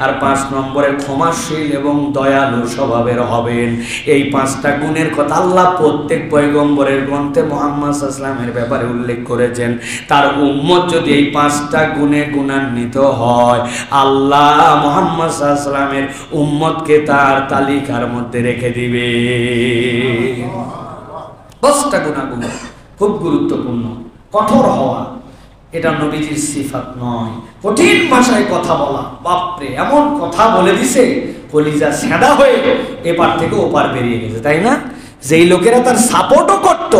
আর 5 নম্বরে ক্ষমাশীল এবং দয়ালু স্বভাবের হবেন। এই 5টা গুণের কথা আল্লাহ প্রত্যেক পয়গম্বরের গ্রন্থে মুহাম্মদ সাল্লাল্লাহু আলাইহি ওয়াসাল্লামের ব্যাপারে উল্লেখ করেছেন। তার উম্মত যদি এই 5টা গুণে গুণান্বিত হয়, আল্লাহ মুহাম্মদ সাল্লাল্লাহু আলাইহি ওয়াসাল্লামের উম্মতকে তার তালিকার মধ্যে রেখে দিবে। 5টা গুণাগুণ খুব গুরুত্বপূর্ণ। কঠোর হওয়া এটা নবীজির সিফাত নয়। কঠিন ভাষায় কথা বলা, বাপরে এমন কথা বলে দিছে কলিজা সেদা হয়ে এপার থেকে ওপার বেরিয়ে গেছে, তাই না? যেই লোকেরা তার সাপোর্টও করত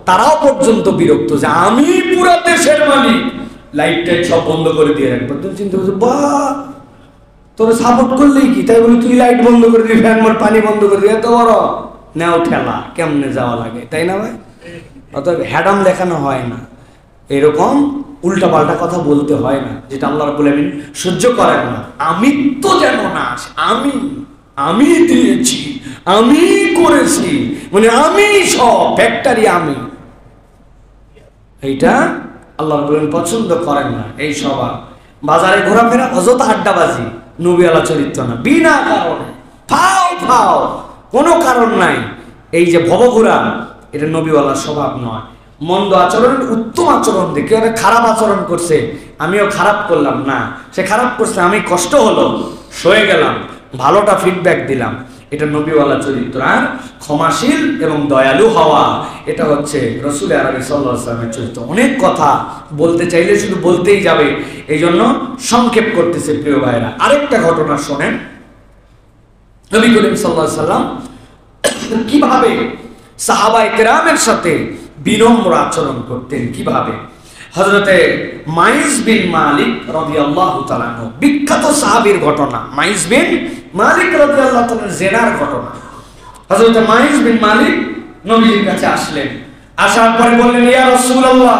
তারাও পর্যন্ত বিরক্ত যে আমি পুরো দেশের মালিক, লাইট টাইট সব বন্ধ করে দিয়ে রাখবো। তুমি চিন্তা করছো, বাহ তোর সাপোর্ট করলেই কি তাই বলি তুই লাইট বন্ধ করে দিবি, ফ্যান মোর পানি বন্ধ করে দিবি, এত বড় নেও ঠেলা কেমনে যাওয়া লাগে, তাই না ভাই? অতএব হ্যাডাম দেখানো হয় না, এরকম উল্টা পাল্টা কথা বলতে হয় না, যেটা আল্লাহ রাব্বুল আলামিন সহ্য করেন না। আমি তো যেন না আসে, আমি দিয়েছি, আমি করেছি, মানে আমি সব ফ্যাক্টরি আমি, এইটা আল্লাহ রাব্বুল আলামিন পছন্দ করেন না। এই স্বভাব, বাজারে ঘোরাফেরা, অযথা আড্ডাবাজি, নবীওয়ালা চরিত্র না, বিনা কারণে ফাও কোনো কারণ নাই। এই যে ভবঘুরা, এটা নবীওয়ালার স্বভাব নয়। মন্দ আচরণের উত্তম আচরণ দেখে অনেক খারাপ আচরণ করছে, আমিও খারাপ করলাম না, সে খারাপ করছে, আমি কষ্ট হলো সয়ে গেলাম, ভালোটা ফিডব্যাক দিলাম, এটা নবীওয়ালা চরিত্র। আর ক্ষমাশীল এবং দয়ালু হওয়া, এটা হচ্ছে রাসূল আরবি সাল্লাল্লাহু আলাইহি ওয়াসাল্লামের চরিত্র। অনেক কথা বলতে চাইলে শুধু বলতেই যাবে, এই জন্য সংক্ষেপ করতেছে প্রিয় ভাইরা। আরেকটা ঘটনা শোনেন, নবী করিম সাল্লাল্লাহু আলাইহি ওয়াসাল্লাম কিভাবে সাহাবায়ে কেরামের সাথে বিনম্র আচরণ করতেন, কিভাবে। হযরতে মাইস বিন মালিক রাদিয়াল্লাহু তাআলা আনহু, বিখ্যাত সাহাবীর ঘটনা, মাইস বিন মালিক রাদিয়াল্লাহু তাআলার জিনার ঘটনা। হযরতে মাইস বিন মালিক নবীজির কাছে আসলেন, আসার পরে বললেন, ইয়া রাসূলুল্লাহ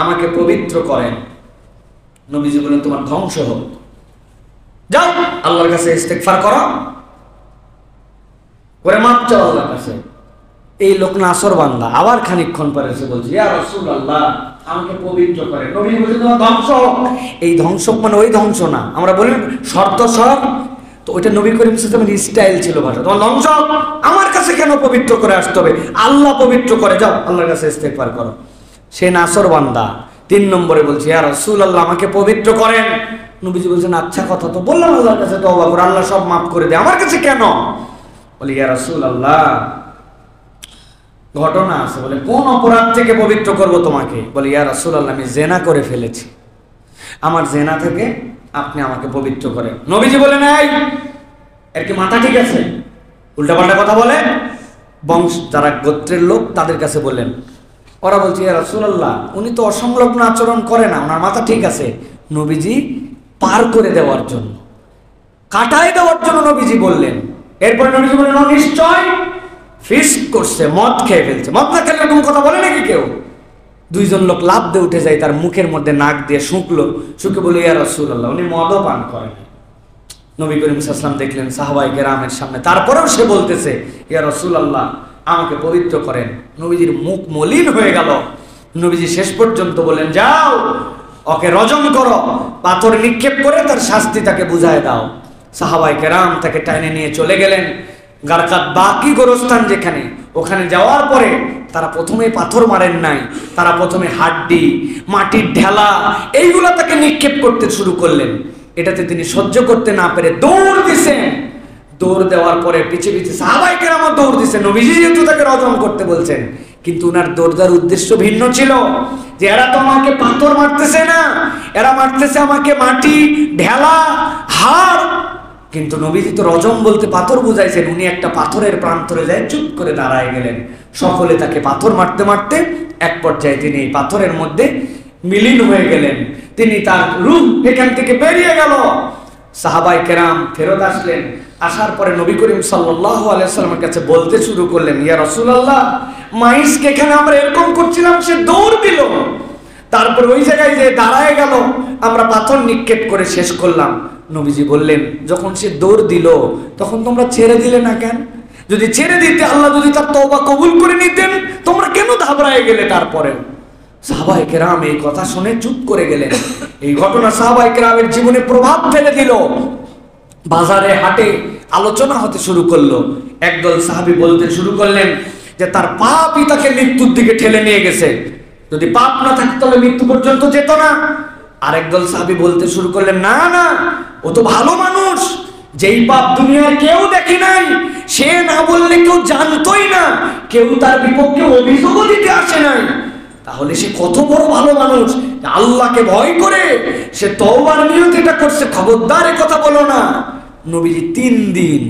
আমাকে পবিত্র করেন। নবীজি বললেন, তোমার ধ্বংস হোক, যাও আল্লাহর কাছে ইস্তেগফার করো, করে মাপ চাও আল্লাহর কাছে। এই লোক নাসর বান্দা আবার খানিকক্ষণ পরে এসে বলছে, ইয়া রাসূলুল্লাহ আমাকে পবিত্র করেন। নবী বলেন, তোমার ধ্বংস হোক। এই ধ্বংস মানে ওই ধ্বংস না, আমরা বলি শর্ত সব, তো ওইটা নবী করিম সাল্লাল্লাহু আলাইহি ওয়াসাল্লামের স্টাইল ছিল ভাষা। তোমার ধ্বংস, আমার কাছে কেন পবিত্র করে আসতে হবে, আল্লাহ পবিত্র করে, যাও আল্লাহর কাছে ইস্তেগফার করো। সে নাসর বান্দা 3 নম্বরে বলছে, ইয়া রাসূলুল্লাহ আমাকে পবিত্র করেন। নবীজি বলছেন, আচ্ছা কথা তো বললাম, আল্লাহর কাছে তওবা করো, আল্লাহ সব মাফ করে দেয়, আমার কাছে কেন? বলি, ইয়া রাসূলুল্লাহ ঘটনা আছে। বলে, কোন অপরাধ থেকে পবিত্র করব তোমাকে? বলে, ইয়া রাসূলুল্লাহ আমি জিনা করে ফেলেছি, আমার জিনা থেকে আপনি আমাকে পবিত্র করেন। নবীজি বলেন, এই এর কি মাথা ঠিক আছে? উল্টাপাল্টা কথা বলে। বংশ যারা গোত্রের লোক তাদের কাছে বললেন, ওরা বলছে, ইয়া রাসূলুল্লাহ উনি তো অসংলগ্ন আচরণ করে না, ওনার মাথা ঠিক আছে। নবীজি পার করে দেওয়ার জন্য, কাটায় দেওয়ার জন্য নবীজি বললেন। এরপরে নবীজি বললেন, ও নিশ্চয় ফিস্ক করছে, মদ খেয়ে ফেলছে। মদ না খেলে এরকম কথা বলে নাকি কেউ? 2 জন লোক লাফ দিয়ে উঠে যায়, তার মুখের মধ্যে নাক দিয়ে শুকলো, শুকে বলে, ইয়া রাসূলুল্লাহ উনি মদও পান করেন। নবী করিম সাল্লাল্লাহু আলাইহি ওয়াসাল্লাম দেখলেন সাহাবায়ে কেরামের সামনে, তারপরেও সে বলতেছে, ইয়া রাসূলুল্লাহ আমাকে পবিত্র করেন। নবীজির মুখ মলিন হয়ে গেল। নবীজি শেষ পর্যন্ত বলেন, যাও ওকে রজম করো, পাথর নিক্ষেপ করে তার শাস্তি তাকে বুঝায় দাও। সাহাবায়ে কেরাম তাকে টাইনে নিয়ে চলে গেলেন গারকাত বাকি গোরস্থান যেখানে, ওখানে যাওয়ার পরে তারা প্রথমে পাথর মারেন নাই, তারা প্রথমে হাড্ডি, মাটির ঢেলা এইগুলো তাকে নিক্ষেপ করতে শুরু করলেন। এটাতে তিনি সহ্য করতে না পেরে দৌড় দিছেন। দৌড় দেওয়ার পরে পিছে পিছে সাহাবায়ে কেরাম দৌড় দিছেন, নবীজি যেহেতু তাকে রজম করতে বলছেন, কিন্তু উনার দৌড় দেওয়ার উদ্দেশ্য ভিন্ন ছিল, যে এরা তো আমাকে পাথর মারতেছে না, এরা মারতেছে আমাকে মাটি, ঢেলা, হাড়। কিন্তু নবীজি তো রজম বলতে পাথর বুঝাইছেন, উনি একটা পাথরের প্রান্তরে যায় চুপ করে দাঁড়ায় গেলেন। সকলে তাকে পাথর মারতে মারতে এক পর্যায়ে তিনি এই পাথরের মধ্যে মিলিন হয়ে গেলেন, তিনি তার রূহ এখান থেকে বেরিয়ে গেল। সাহাবায়ে কেরাম ফেরত আসলেন, আসার পরে নবী করিম সাল্লাল্লাহু আলাইহি ওয়াসাল্লামের কাছে বলতে শুরু করলেন, ইয়া রাসূলুল্লাহ মাইসকে এখানে আমরা এরকম করছিলাম, সে দৌড় দিল, তারপর ওই জায়গায় যে দাঁড়ায় গেল, আমরা পাথর নিক্ষেপ করে শেষ করলাম। নবীজি বললেন, যখন সে দৌড় দিল তখন তোমরা ছেড়ে দিলে না কেন? যদি ছেড়ে দিতে, আল্লাহ যদি তার তওবা কবুল করে নিতেন, তোমরা কেন ঘাবড়ায় গেলে? তারপরে সাহাবায়ে কেরাম এই কথা শুনে চুপ করে গেলেন। এই ঘটনা সাহাবায়ে কেরামের জীবনে প্রভাব ফেলে দিল। বাজারে হাটে আলোচনা হতে শুরু করলো। একদল সাহাবী বলতে শুরু করলেন যে তার পাপই তাকে মৃত্যুর দিকে ঠেলে নিয়ে গেছে, যদি পাপ না থাকতো তাহলে মৃত্যু পর্যন্ত যেত না। আর একদল সাহাবী বলতে শুরু করলেন, না না, ও তো ভালো মানুষ, যেই পাপ দুনিয়ার কেউ দেখে নাই, সে না বললে কেউ জানতোই না, কেউ তার বিপক্ষে অভিযোগও দিতে আসে নাই, তাহলে সে কত বড় ভালো মানুষ, আল্লাহকে ভয় করে সে তওবার নিয়তে এটা করছে, খবরদার এ কথা বলো না। নবীজি 3 দিন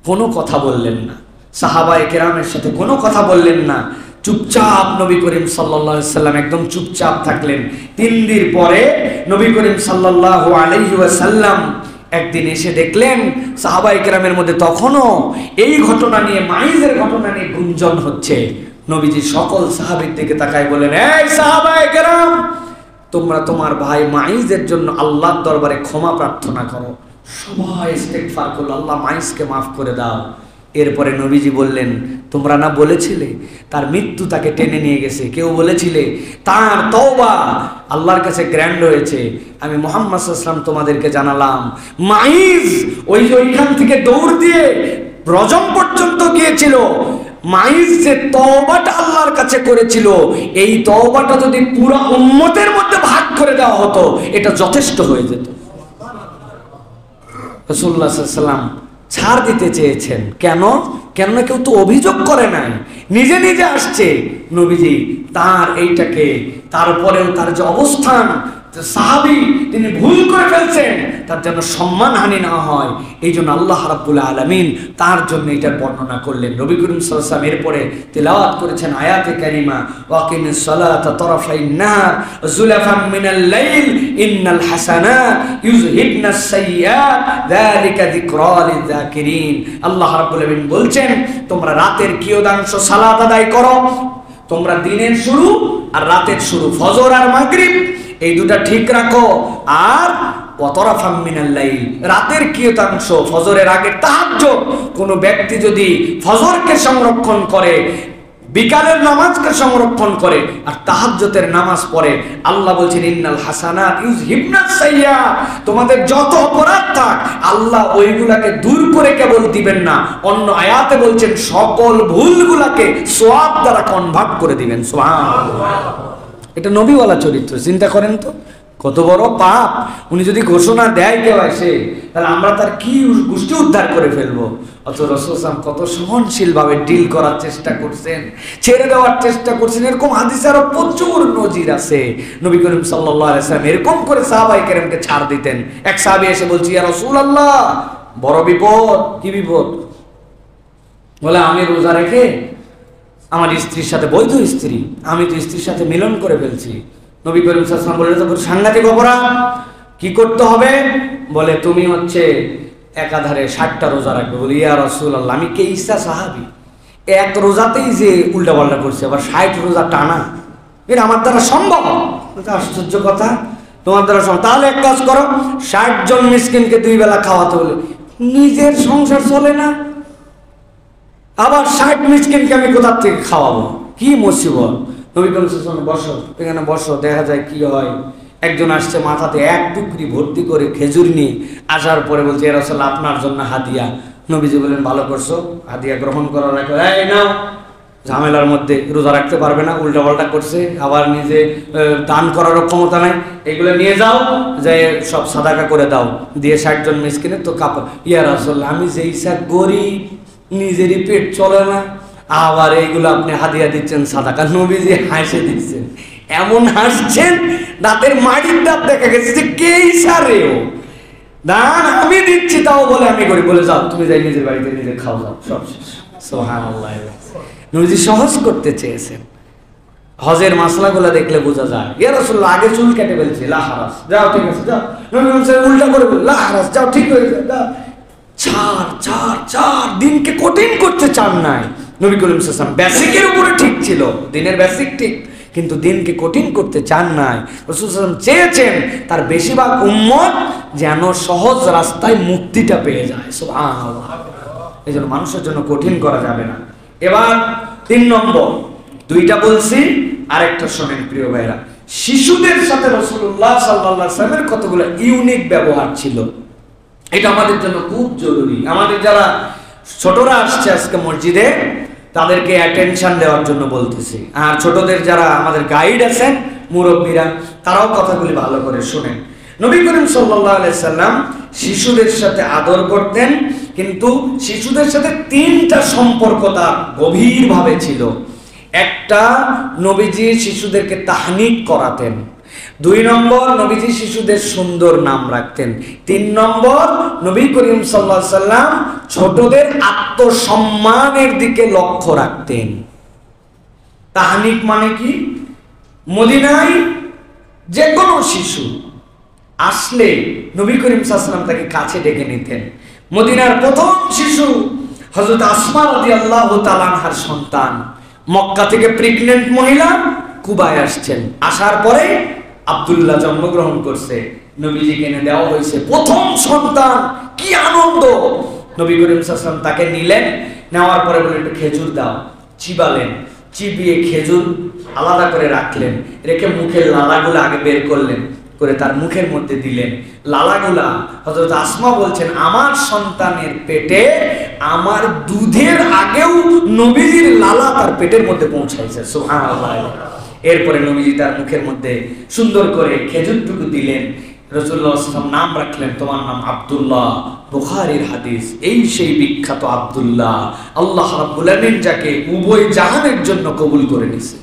কোনো কথা বললেন না, সাহাবায়ে কেরামের সাথে কোনো কথা বললেন না, চুপচাপ নবী করিম সাল্লাল্লাহু আলাইহি ওয়াসাল্লাম একদম চুপচাপ থাকলেন। 3 দিন পরে নবী করিম সাল্লাল্লাহু আলাইহি ওয়াসাল্লাম একদিন এসে দেখলেন সাহাবায়ে কেরামের মধ্যে তখনও এই ঘটনা নিয়ে, মাইজের ঘটনা নিয়ে গুঞ্জন হচ্ছে। নবীজি সকল সাহাবীর দিকে তাকায় বলেন, এই সাহাবায়ে কেরাম, তোমরা তোমার ভাই মাইজের জন্য আল্লাহর দরবারে ক্ষমা প্রার্থনা করো। সবাই ইস্তেগফার করলো, আল্লাহ মাইজকে মাফ করে দাও। এরপরে নবীজি বললেন, তোমরা না বলেছিলে তার মৃত্যু তাকে টেনে নিয়ে গেছে, কেউ বলেছিলে তার তওবা আল্লাহর কাছে গ্র্যান্ড হয়েছে, আমি মুহাম্মদ সাল্লাল্লাহু আলাইহি ওয়াসাল্লাম তোমাদেরকে জানালাম, মাইজ ওইখান থেকে দৌড় দিয়ে রজম পর্যন্ত গিয়েছিল, মাইজ যে তওবাটা আল্লাহর কাছে করেছিল, এই তওবাটা যদি পুরো উম্মতের মধ্যে ভাগ করে দেওয়া হতো এটা যথেষ্ট হয়ে যেত। রাসূলুল্লাহ সাল্লাল্লাহু আলাইহি ওয়াসাল্লাম ছাড় দিতে চেয়েছেন। কেন? কেননা কেউ তো অভিযোগ করে নাই, নিজে নিজে আসছে। নবীজি তার এইটাকে, তারপরেও তার যে অবস্থান, সাহাবী তিনি ভুল করে ফেলছেন, তার যেন সম্মানহানি না হয়, এই জন্য আল্লাহ রাব্বুল আলামিন তার জন্য এটার বর্ণনা করলেন। নবী করিম সাল্লাল্লাহু আলাইহি ওয়াসাল্লাম এরপরে তেলাওয়াত করেছেন আয়াতে কারিমা, ওয়াকিমিস সালাতা তারাফাইন নাহার যুলাফাম মিনাল লাইল ইন্নাল হাসানাত ইউযহিবনাস সাইয়্যাত যালিকা যিকরা লিয-যাকিরিন। আল্লাহ রাব্বুল আলামিন বলছেন, তোমরা রাতের কিয়দাংশ সালাত আদায় করো, তোমরা দিনের শুরু আর রাতের শুরু, ফজর আর মাগরিব, এই দুটা ঠিক রাখো। আর ওয়াতারাফাম মিনাল লাইল, রাতের কিয়দাংশ, ফজরের আগে তাহাজ্জুদ, কোন ব্যক্তি যদি ফজরকে সংরক্ষণ করে, বিকালের নামাজকে সংরক্ষণ করে আর তাহাজ্জুদের নামাজ পড়ে, আল্লাহ বলছেন ইন্নাল হাসানাত ইউযহিবনাস সাইয়্যাত, তোমাদের যত অপরাধ থাক আল্লাহ ওইগুলাকে দূর করে কেবল দিবেন না, অন্য আয়াতে বলছেন সকল ভুলগুলাকে সওয়াব দ্বারা কনভার্ট করে দিবেন। সুবহানাল্লাহ, এটা নবীওয়ালা চরিত্র। চিন্তা করেন তো কত বড় পাপ উনি যদি ঘোষণা দেয় কেউ আসে, তাহলে আমরা তার কি গোষ্ঠী উদ্ধার করে ফেলবো। অথচ রাসূল সাল্লাল্লাহু আলাইহি ওয়াসাল্লাম কত সহনশীল ভাবে ডিল করার চেষ্টা করছেন, ছেড়ে দেওয়ার চেষ্টা করছেন। এরকম হাদিসে আরো প্রচুর নজির আছে। নবী করিম সাল্লাল্লাহু আলাইহি ওয়াসাল্লাম এরকম করে সাহাবায়ে কেরামকে ছাড় দিতেন। এক সাহাবী এসে বলছে, ইয়া রাসূলুল্লাহ, বড় বিপদ। কি বিপদ? বলে, আমি রোজা রেখে আমার স্ত্রীর সাথে, বৈধ স্ত্রী, আমি তো স্ত্রীর সাথে মিলন করে ফেলছি। নবী করিম সাল্লাল্লাহু আলাইহি ওয়াসাল্লাম বললেন, তো সাংঘাতিক অপরাধ, কি করতে হবে? বলে, তুমি একাধারে 60টা রোজা রাখবে। বলি, ইয়া রাসূলুল্লাহ, আমি কে ঈসা সাহাবী, এক রোজাতেই যে উল্টাপাল্টা করছে, আবার 60 রোজা টানা, এটা আমার দ্বারা সম্ভব? আশ্চর্য কথা, তোমার দ্বারা সম্ভব? তাহলে এক কাজ করো, 60 জন মিসকিনকে 2 বেলা খাওয়াতে বলে, নিজের সংসার চলে না, আবার 60 মিসকিনকে আমি কোথার থেকে খাওয়াবো? কি মুসিবত। নবী করিম সাল্লাল্লাহু আলাইহি ওয়াসাল্লাম, বসো, এখানে বসো, দেখা যায় কি হয়। একজন আসছে মাথাতে 1 টুকরি ভর্তি করে খেজুর নিয়ে, আসার পরে বলছে, ইয়া রাসূলুল্লাহ, আপনার জন্য হাদিয়া। নবীজি বলেন, ভালো করছো, হাদিয়া গ্রহণ করার রাখো। এই নাও। ঝামেলার মধ্যে রোজা রাখতে পারবে না, উল্টাপাল্টা করছে, আবার নিজে দান করারও ক্ষমতা নাই, এগুলো নিয়ে যাও, যে সব সাদাকা করে দাও, দিয়ে 60 জন মিসকিনের তো কাপড়। ইয়া রাসূলুল্লাহ, আমি যে ইসা গরিব, নিজেরই পেট চলে না, আবার এইগুলো আপনি হাদিয়া দিচ্ছেন সাদাকা। নবীজি হাসে দিচ্ছেন, এমন হাসছেন দাঁতের মাড়ির দাঁত দেখা গেছে যে কে ইশারেও দান আমি দিচ্ছি, তাও বলে আমি করি। বলে, যাও তুমি যাই নিজের বাড়িতে নিজে খাও, যাও, সব শেষ। সুবহানাল্লাহ। নবীজি সহজ করতে চেয়েছেন। হজের মাসলাগুলো দেখলে বোঝা যায়। ইয়া রাসূলুল্লাহ, আগে চুল কেটে ফেলছি, লা হারাজ, যাও, ঠিক আছে, যাও। নবী বলেন, উল্টা করে বল, লা হারাজ, যাও, ঠিক হয়ে যায়, যাও। চার দিনকে কঠিন করতে চান নাই নবী করিম সাল্লাল্লাহু আলাইহি ওয়াসাল্লাম। বেসিকের উপরে ঠিক ছিল, দিনের বেসিক ঠিক, কিন্তু দিনকে কঠিন করতে চান নাই। রাসূল সাল্লাল্লাহু আলাইহি ওয়াসাল্লাম চেয়েছেন তার বেশিরভাগ উম্মত যেন সহজ রাস্তায় মুক্তিটা পেয়ে যায়। সুবহানাল্লাহ। এই জন্য মানুষের জন্য কঠিন করা যাবে না। এবার 3 নম্বর, দুইটা বলছি, আরেকটা শোনেন প্রিয় ভাইরা। শিশুদের সাথে রাসূলুল্লাহ সাল্লাল্লাহু আলাইহি ওয়াসাল্লামের কতগুলো ইউনিক ব্যবহার ছিল, এটা আমাদের জন্য খুব জরুরি। আমাদের যারা ছোটরা আসছে আজকে মসজিদে, তাদেরকে অ্যাটেনশন দেওয়ার জন্য বলতেছি। আর ছোটদের যারা আমাদের গাইড আছেন, মুরব্বীরা, তারাও কথাগুলি ভালো করে শুনেন। নবী করিম সাল্লাল্লাহু আলাইহি সাল্লাম শিশুদের সাথে আদর করতেন, কিন্তু শিশুদের সাথে তিনটা সম্পর্ক তার গভীরভাবে ছিল। একটা, নবীজি শিশুদেরকে তাহনিক করাতেন। 2 নম্বর, নবীজি শিশুদের সুন্দর নাম রাখতেন। 3 নম্বর, নবী করিম সাল্লাল্লাহু আলাইহি সাল্লাম ছোটদের আত্মসম্মানের দিকে লক্ষ্য রাখতেন। তাহনিক মানে কি? মদিনায় যে কোনো শিশু আসলে নবী করিম সাল্লাল্লাহু আলাইহি সাল্লাম তাকে কাছে ডেকে নিতেন। মদিনার প্রথম শিশু হযরত আসমা রাদিয়াল্লাহু তাআলা আনহার সন্তান, মক্কা থেকে প্রেগন্যান্ট মহিলা কুবায় আসছেন। আসার পরে আব্দুল্লাহ জন্মগ্রহণ করছে, নবীজিকে এনে দেওয়া হয়েছে প্রথম সন্তান। কি আনন্দ! নবী করিম সাল্লাল্লাহু আলাইহি ওয়াসাল্লাম তাকে নিলেন, নেওয়ার পরে বলে একটু খেজুর দাও, চিবালেন, চিবিয়ে খেজুর আলাদা করে রাখলেন, রেখে মুখের লালাগুলো আগে বের করলেন, করে তার মুখের মধ্যে দিলেন লালাগুলা। হযরত আসমা বলছেন, আমার সন্তানের পেটে আমার দুধের আগেও নবীজির লালা তার পেটের মধ্যে পৌঁছাইছে। সুবহানাল্লাহ। এরপরে নবীজি তার মুখের মধ্যে সুন্দর করে খেজুরটুকু দিলেন। রাসূলুল্লাহ সাল্লাল্লাহু আলাইহি ওয়াসাল্লাম নাম রাখলেন, তোমার নাম আব্দুল্লাহ। বুখারীর হাদিস। এই সেই বিখ্যাত আব্দুল্লাহ, আল্লাহ রাব্বুল আলামিন যাকে উভয় জাহানের জন্য কবুল করে নিয়েছে।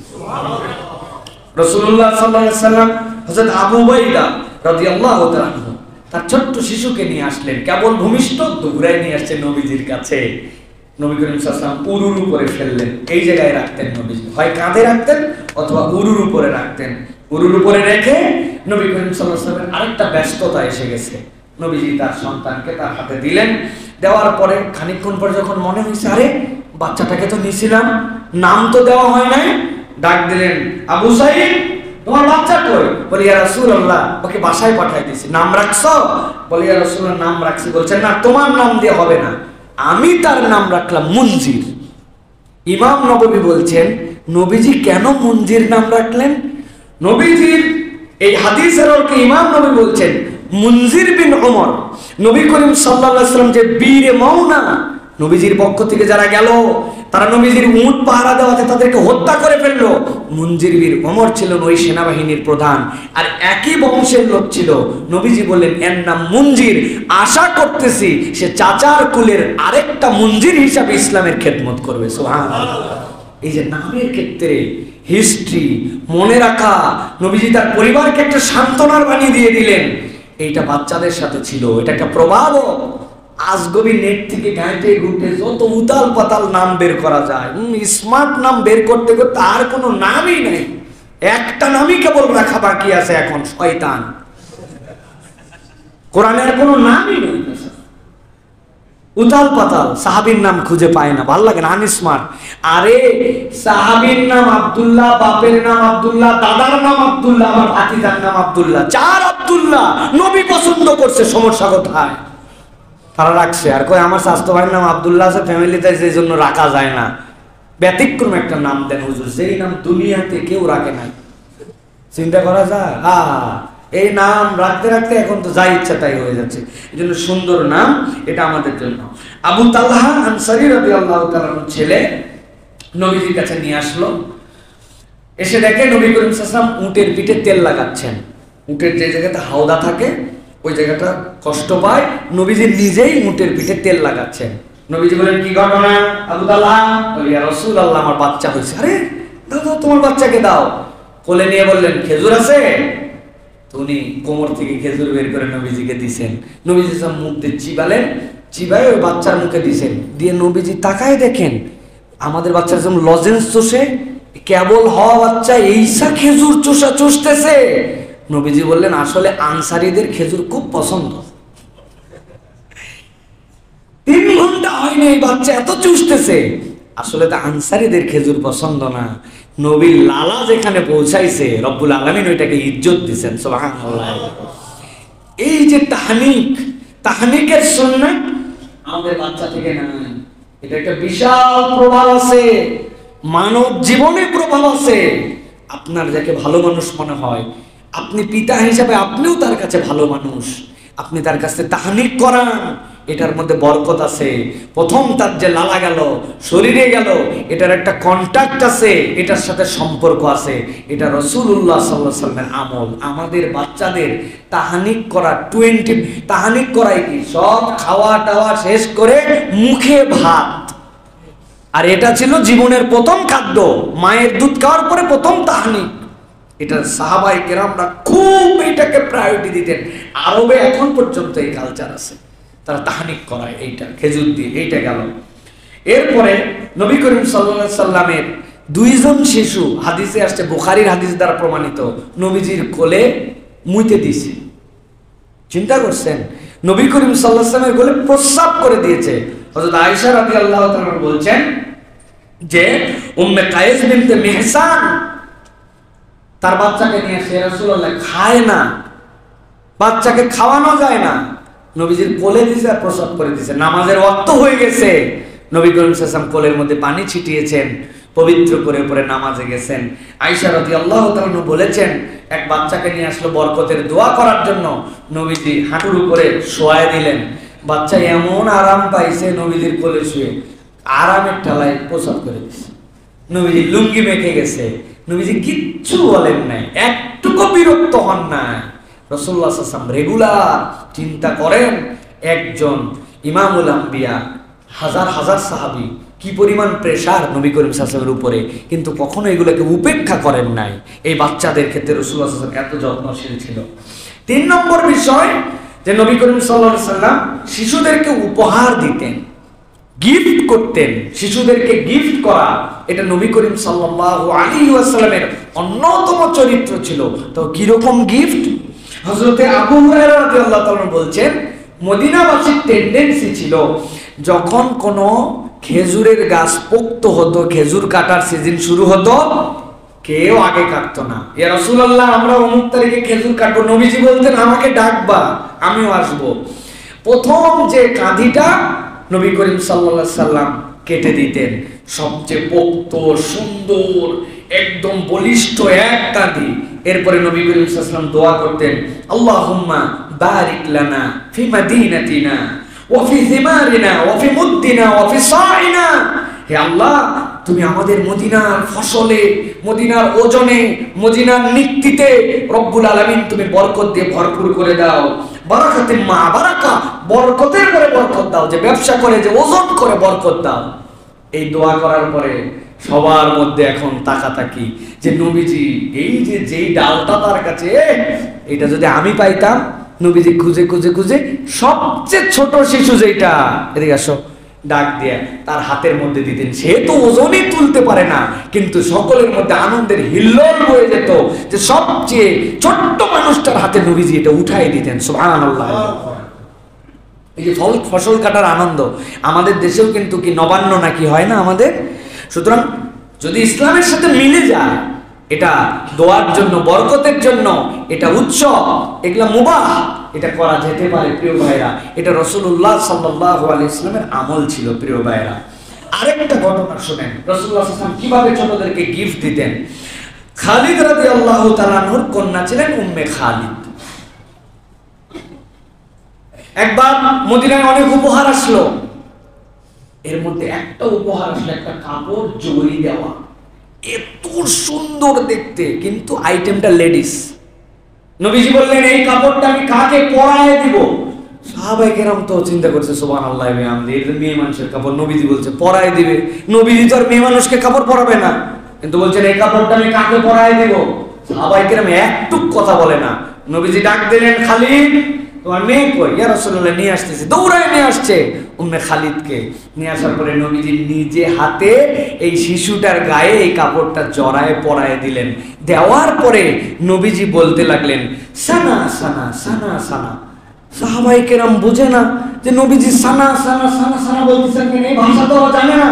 রাসূলুল্লাহ সাল্লাল্লাহু আলাইহি ওয়াসাল্লাম হযরত আবু উবাইদা রাদিয়াল্লাহু তাআলা আনহু তার ছোট্ট শিশুকে নিয়ে আসলেন, কেবল ভূমিষ্ঠ, দৌড়ায় নিয়ে আসছে নবীজির কাছে। নবী করিম সাল্লাল্লাহু আলাইহি ওয়াসাল্লাম উরুর উপরে ফেললেন, এই জায়গায় রাখতেন নবীজি, হয় কাঁধে রাখতেন অথবা উরুর উপরে রাখতেন। উরুর উপরে রেখে নবী করিম সাল্লাল্লাহু আলাইহি ওয়াসাল্লামের আরেকটা ব্যস্ততা এসে গেছে। নবীজি তার সন্তানকে তার হাতে দিলেন। দেওয়ার পরে খানিকক্ষণ পর যখন মনে হয়েছে, আরে বাচ্চাটাকে তো নিয়েছিলাম, নাম তো দেওয়া হয় নাই, ডাক দিলেন, আবু সাঈদ, তোমার বাচ্চা কই? বলি, ইয়া রাসূলুল্লাহ, ওকে বাসায় পাঠাই দিয়েছি। নাম রাখছো? বলি, ইয়া রাসূলুল্লাহ, নাম রাখছি। বলছেন, না, তোমার নাম দিয়ে হবে না, আমি তার নাম রাখলাম মুনজির। ইমাম নববী বলছেন, নবীজি কেন মুনজির নাম রাখলেন? নবীজির এই হাদিসের অর্থ ইমাম নবী বলছেন, মুনজির বিন ওমর, নবী করিম সাল্লাল্লাহু আলাইহি ওয়াসাল্লাম যে বীরে মাওনা, নবীজির পক্ষ থেকে যারা গেল, তারা নবীজির উট পাহারা দেওয়াতে তাদেরকে হত্যা করে ফেললো। মুনজির বিন ওমর ছিলেন ওই সেনাবাহিনীর প্রধান, আর একই বংশের লোক ছিল। নবীজি বললেন, এর নাম মুনজির, আশা করতেছি সে চাচার কুলের আরেকটা মুনজির হিসাবে ইসলামের খেদমত করবে। সুবহানাল্লাহ। এই যে নামের ক্ষেত্রে হিস্ট্রি মনে রাখা, নবীজি তার পরিবারকে একটা সান্ত্বনার বাণী দিয়ে দিলেন, এইটা বাচ্চাদের সাথে ছিল। এটা একটা প্রভাব। আজগবি নেট থেকে ঘাঁটে ঘুটে যত উতাল পাতাল নাম বের করা যায়, স্মার্ট নাম বের করতে করতে আর কোনো নামই নেই। একটা নামই কেবল রাখা বাকি আছে এখন, শয়তান। কোরআনের কোনো নামই নেই। উতাল পাতাল সাহাবীর নাম খুঁজে পায় না, ভাল লাগে না, আনস্মার্ট। আরে সাহাবীর নাম আব্দুল্লাহ, বাপের নাম আব্দুল্লাহ, দাদার নাম আব্দুল্লাহ, আমার ভাতিজার নাম আব্দুল্লাহ, 4 আব্দুল্লাহ। নবী পছন্দ করছে, সমস্যা কোথায়? তারা রাখছে। আর কই আমার স্বাস্থ্য ভাইয়ের নাম আব্দুল্লাহ আছে ফ্যামিলিতে, সেই জন্য রাখা যায় না। ব্যতিক্রম একটা নাম দেন হুজুর, যেই নাম দুনিয়াতে কেউ রাখে না। চিন্তা করা যায়? এই নাম রাখতে রাখতে এখন তো যা ইচ্ছা তাই হয়ে যাচ্ছে। এই জন্য সুন্দর নাম, এটা আমাদের জন্য। আবু তালহা আনসারী রাদিয়াল্লাহু তাআলা ছেলে নবীজির কাছে নিয়ে আসলো। এসে দেখে নবী করিম সাল্লাল্লাহু আলাইহি ওয়াসাল্লাম উটের পিঠে তেল লাগাচ্ছেন। উটের যে জায়গাতে হাওদা থাকে ওই জায়গাটা কষ্ট পায়, নবীজি নিজেই উটের পিঠে তেল লাগাচ্ছেন। নবীজি বলেন, কি ঘটনা আবু তালহা? বলি, ইয়া রাসূলুল্লাহ, আমার বাচ্চা হয়েছে। আরে দাও, তোমার বাচ্চাকে দাও। কোলে নিয়ে বললেন, খেজুর আছে? উনি কোমর থেকে খেজুর বের করে নবীজিকে দিছেন। নবীজি মুখ দিয়ে চিবালেন, চিবাই ওই বাচ্চার মুখে দিছেন। দিয়ে নবীজি তাকায় দেখেন, আমাদের বাচ্চার যেমন লজেন্স চষে, কেবল হওয়া বাচ্চা এইসা খেজুর চষা চষতেছে। নবীজি বললেন, আসলে আনসারীদের খেজুর খুব পছন্দ। 3 ঘন্টা হয়নি এই বাচ্চা এত চুষতেছে। আসলে তো আনসারীদের খেজুর পছন্দ না, নবীর লালা যেখানে পৌঁছাইছে রব্বুল আলামিন ওইটাকে ইজ্জত দিয়েছেন। সুবহানাল্লাহ। এই যে তাহনিকের সুন্নাত আমাদের বাচ্চা থেকে নাই, এটা একটা বিশাল প্রভাব আছে। মানব জীবনে প্রভাব আছে। আপনার যাকে ভালো মানুষ মনে হয়, আপনি পিতা হিসাবে আপনিও তার কাছে ভালো মানুষ, আপনি তার কাছে তাহনিক করান, এটার মধ্যে বরকত আছে। প্রথম তার যে লালা গেল, শরীরে গেল, এটার একটা কন্টাক্ট আছে, এটার সাথে সম্পর্ক আছে। এটা রাসূলুল্লাহ সাল্লাল্লাহু আলাইহি ওয়াসাল্লামের আমল। আমাদের বাচ্চাদের তাহনিক করা, তাহনিক করাই কি, সব খাওয়া টাওয়া শেষ করে মুখে ভাত। আর এটা ছিল জীবনের প্রথম খাদ্য, মায়ের দুধ খাওয়ার পরে প্রথম তাহনিক। এটা সাহাবায়ে কেরামরা খুব এটাকে প্রায়োরিটি দিতেন। আরবে এখন পর্যন্ত এই কালচার আছে, তারা তাহনিক করায় এইটা খেজুর দিয়ে। এইটা গেল। এরপরে নবী করিম সাল্লাল্লাহু আলাইহি সাল্লামের দুইজন শিশু, হাদিসে আসছে, বুখারীর হাদিস দ্বারা প্রমাণিত, নবীজির কোলে মুইতে দিয়েছে। চিন্তা করছেন, নবী করিম সাল্লাল্লাহু আলাইহি সাল্লামের কোলে প্রস্রাব করে দিয়েছে। হযরত আয়েশা রাদিয়াল্লাহু তাআলা বলছেন যে উম্মে কায়েস বিনতে মিহসান তার বাচ্চাকে নিয়ে এসে, রাসূলুল্লাহ খায় না, বাচ্চাকে খাওয়ানো যায় না, নবীজির কোলে দিয়েছে আর প্রসাব করে দিয়েছে। নামাজের ওয়াক্ত হয়ে গেছে, নবী করিম সাল্লাল্লাহু আলাইহি ওয়াসাল্লাম কোলের মধ্যে পানি ছিটিয়েছেন, পবিত্র করে পরে নামাজে গেছেন। আয়েশা রাদিয়াল্লাহু তাআলা বলেছেন, এক বাচ্চাকে নিয়ে আসলো বরকতের দোয়া করার জন্য, নবীজি হাঁটুর উপরে শোয়ায় দিলেন। বাচ্চা এমন আরাম পাইছে, নবীজির কোলে শুয়ে আরামের ঠেলায় প্রসাব করে দিয়েছে। নবীজি লুঙ্গি মেখে গেছে, নবীজি কিচ্ছু বলেন নাই, একটুকু বিরক্ত হন নাই। রাসূলুল্লাহ সাল্লাল্লাহু আলাইহি ওয়াসাল্লাম রেগুলার চিন্তা করেন, একজন ইমামুল আম্বিয়া, হাজার হাজার সাহাবী, কি পরিমাণ প্রেসার নবী করিম সাল্লাল্লাহু আলাইহি ওয়াসাল্লামের উপরে, কিন্তু কখনো এগুলোকে উপেক্ষা করেন নাই। এই বাচ্চাদের ক্ষেত্রে রাসূলুল্লাহ সাল্লাল্লাহু আলাইহি ওয়াসাল্লাম এত যত্নশীল ছিল। 3 নম্বর বিষয়, যে নবী করিম সাল্লাল্লাহু আলাইহি ওয়াসাল্লাম শিশুদেরকে উপহার দিতেন, গিফট করতেন। শিশুদেরকে গিফট করা, এটা নবী করিম সাল্লাল্লাহু আলাইহি ওয়াসাল্লামের অন্যতম চরিত্র ছিল। তো কি রকম গিফট? হযরতে আবু হুরায়রা রাদিয়াল্লাহু তাআলা বলছেন, মদিনাবাসীর টেন্ডেন্সি ছিল, যখন কোনো খেজুরের গাছ পোক্ত হতো, খেজুর কাটার সিজন শুরু হতো, কেউ আগে কাটতো না। ইয়া রাসূলুল্লাহ, আমরা অমুক তারিখে খেজুর কাটবো, নবীজি বলতেন আমাকে ডাকবা, আমিও আসবো। প্রথম যে কাঁধিটা নবী করিম সাল্লাল্লাহু আলাইহি সাল্লাম কেটে দিতেন, সবচেয়ে পোক্ত, সুন্দর, একদম বলিষ্ঠ এক কাঁধি। এরপরে নবী করিম সাল্লাল্লাহু আলাইহি ওয়াসাল্লাম দোয়া করতেন, আল্লাহুম্মা বারিক লানা ফি মাদিনাতিনা ওয়া ফি সিমারিনা ওয়া ফি মুদ্দিনা ওয়া ফি সাইনা। হে আল্লাহ, তুমি আমাদের মদিনার ফসলে, মদিনার ওজনে, মদিনার নিক্তিতে রব্বুল আলামিন তুমি বরকত দিয়ে ভরপুর করে দাও। বারাকাতিন মা বারাকা, বরকতের পরে বরকত দাও, যে ব্যবসা করে, যে ওজন করে বরকত দাও। এই দোয়া করার পরে সবার মধ্যে এখন তাকাতাকি, যে নবীজি এই যে যেই ডালটা তার কাছে, এটা যদি আমি পাইতাম। নবীজি খুঁজে খুঁজে খুঁজে সবচেয়ে ছোট শিশু যেটা, এদিকে আসো, ডাক দিয়ে তার হাতের মধ্যে দিতেন। সে তো ওজনই তুলতে পারে না, কিন্তু সকলের মধ্যে আনন্দের হিল্লোল বয়ে যেত, যে সবচেয়ে ছোট্ট মানুষটার হাতে নবীজি এটা উঠাই দিতেন। সুবহানাল্লাহ। এই যে ফসল কাটার আনন্দ, আমাদের দেশেও কিন্তু কি নবান্ন নাকি হয় না আমাদের? সুতরাং যদি ইসলামের সাথে মিলে যায়, এটা দোয়ার জন্য, বরকতের জন্য, এটা উৎসব, এগুলা মুবাহ, এটা করা যেতে পারে প্রিয় ভাইরা। এটা রাসূলুল্লাহ সাল্লাল্লাহু আলাইহি ওয়াসাল্লামের আমল ছিল প্রিয় ভাইরা। আরেকটা ঘটনা শুনেন, রাসূলুল্লাহ সাল্লাল্লাহু আলাইহি ওয়াসাল্লাম কিভাবে ছোটদেরকে গিফট দিতেন। খালিদ রাদিয়াল্লাহু তাআলা আনহুর কন্যা ছিলেন উম্মে খালিদ। একবার মদিনায় অনেক উপহার আসলো, এর মধ্যে একটা উপহার আসলো, একটা কাপড় জড়ি দেওয়া, এত সুন্দর দেখতে, কিন্তু আইটেমটা লেডিস। নবীজি বললেন, এই কাপড়টা আমি কাকে পরায় দিব? সাহাবায়ে কেরাম তো চিন্তা করছে, সুবহানাল্লাহ, এটা মেয়ে মানুষের কাপড়, নবীজি বলছে পরায় দিবে। নবীজি তো আর মেয়ে মানুষকে কাপড় পরাবে না, কিন্তু বলছেন এই কাপড়টা আমি কাকে পরায় দিব? সাহাবায়ে কেরাম একটু কথা বলে না। নবীজি ডাক দিলেন, খালিদ, তোমার মেয়ে কই? ইয়া রাসূলুল্লাহ, নিয়ে আসতেছি। দৌড়ায় নিয়ে আসছে উম্মে খালিদকে। নিয়ে আসার পরে নবীজি নিজে হাতে এই শিশুটার গায়ে এই কাপড়টা জড়ায় পরায় দিলেন। দেওয়ার পরে নবীজি বলতে লাগলেন, সানা সানা সানা সানা। সাহাবায়ে কেরাম বুঝে না যে নবীজি সানা সানা সানা সানা বলতেছেন, কেন এই ভাষা তো জানে না।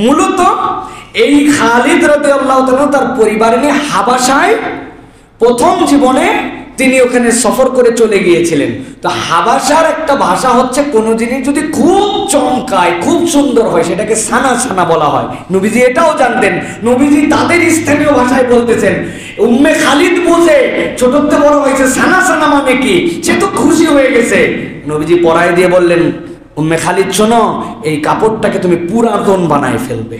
মূলত এই খালিদ রাদিয়াল্লাহু তাআলা তার পরিবার নিয়ে হাবাসায় প্রথম জীবনে তিনি ওখানে সফর করে চলে গিয়েছিলেন। তো হাবাসার একটা ভাষা হচ্ছে কোন জিনিস যদি খুব চমকায়, খুব সুন্দর হয়, সেটাকে সানা সানা বলা হয়। নবীজি এটাও জানতেন, নবীজি তাদের স্থানীয় ভাষায় বলতেছেন। উম্মে খালিদ বোঝে, ছোটতে বড় হয়েছে, সানা সানা মানে কি, সে তো খুশি হয়ে গেছে। নবীজি পরায় দিয়ে বললেন, উম্মে খালিদ শোনো, এই কাপড়টাকে তুমি পুরাতন বানায় ফেলবে।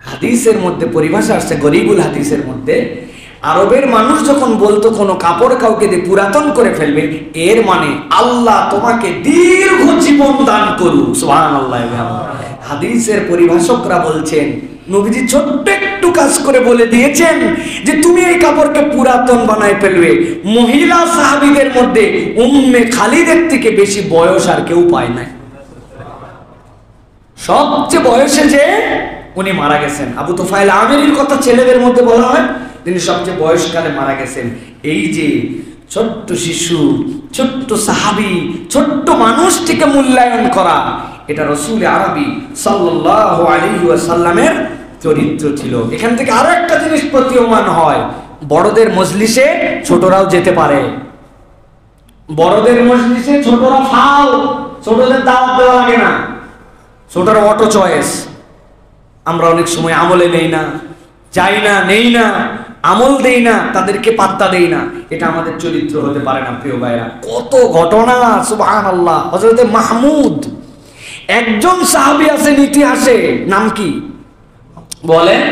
হাদিসের মধ্যে পরিভাষা আসছে, গরিবুল হাদিসের মধ্যে, আরবের মানুষ যখন বলতো কোনো কাপড় কাউকে দিয়ে পুরাতন করে ফেলবে, এর মানে আল্লাহ তোমাকে দীর্ঘ জীবন দান করুক, সুবহানাল্লাহ। হাদিসের পরিভাষকরা বলছেন, নবীজি ছোট্ট একটু কাজ করে বলে দিয়েছেন যে তুমি এই কাপড়কে পুরাতন বানায় ফেলবে। মহিলা সাহাবীদের মধ্যে উম্মে খালিদের থেকে বেশি বয়স আর কেউ পায় নাই। সবচেয়ে বয়সে যে উনি মারা গেছেন, আবু তুফাইল আমিরির কথা ছেলেদের মধ্যে বলা হয়, তিনি সবচেয়ে বয়সকালে মারা গেছেন। এই যে ছোট্ট শিশু, ছোট্ট সাহাবী, ছোট্ট মানুষটিকে মূল্যায়ন করা, এটা রাসূল আরবি সাল্লাল্লাহু আলাইহি ওয়াসাল্লামের চরিত্র ছিল। এখান থেকে আরো একটা জিনিস প্রতীয়মান হয়, বড়দের মজলিসে ছোটরাও যেতে পারে। বড়দের মজলিসে ছোটরা ফাও, ছোটদের দাওয়াত দেওয়া লাগে না, ছোটরা অটো চয়েস। আমরা অনেক সময় আমলে নেই না, যাই না, নেই না, আমল দেই না, তাদেরকে পাত্তা দেই না। এটা আমাদের চরিত্র হতে পারে না প্রিয় ভাইরা। কত ঘটনা, সুবহানাল্লাহ। হযরত মাহমুদ, একজন সাহাবী আছেন ইতিহাসে, নাম কি বলেন?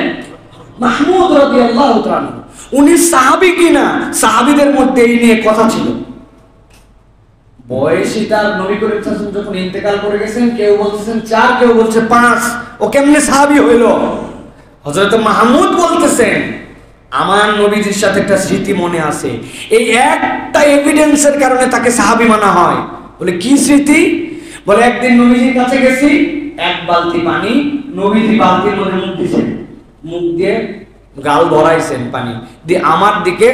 মাহমুদ রাদিয়াল্লাহু তাআলা। উনি সাহাবী কিনা, সাহাবীদের মধ্যে এই নিয়ে কথা ছিল। বয়সী তার নবী করিম সাল্লাল্লাহু আলাইহি ওয়াসাল্লাম যখন ইন্তেকাল করে গেছেন, কেউ বলতেছেন 4, কেউ বলছে 5, ও কেমনে সাহাবী হইল? হযরত মাহমুদ বলতেছেন, আমার নবীজির সাথে একটা স্মৃতি মনে আছে, এই একটা এভিডেন্সের কারণে তাকে সাহাবী মানা হয়। বলে কি স্মৃতি? বলে একদিন নবীজির কাছে গেছি, এক বালতি পানি, নবীজি বালতির মধ্যে মুখ দিয়েছেন, মুখ দিয়ে গাল ভরাইছেন পানি দিয়ে, আমার দিকে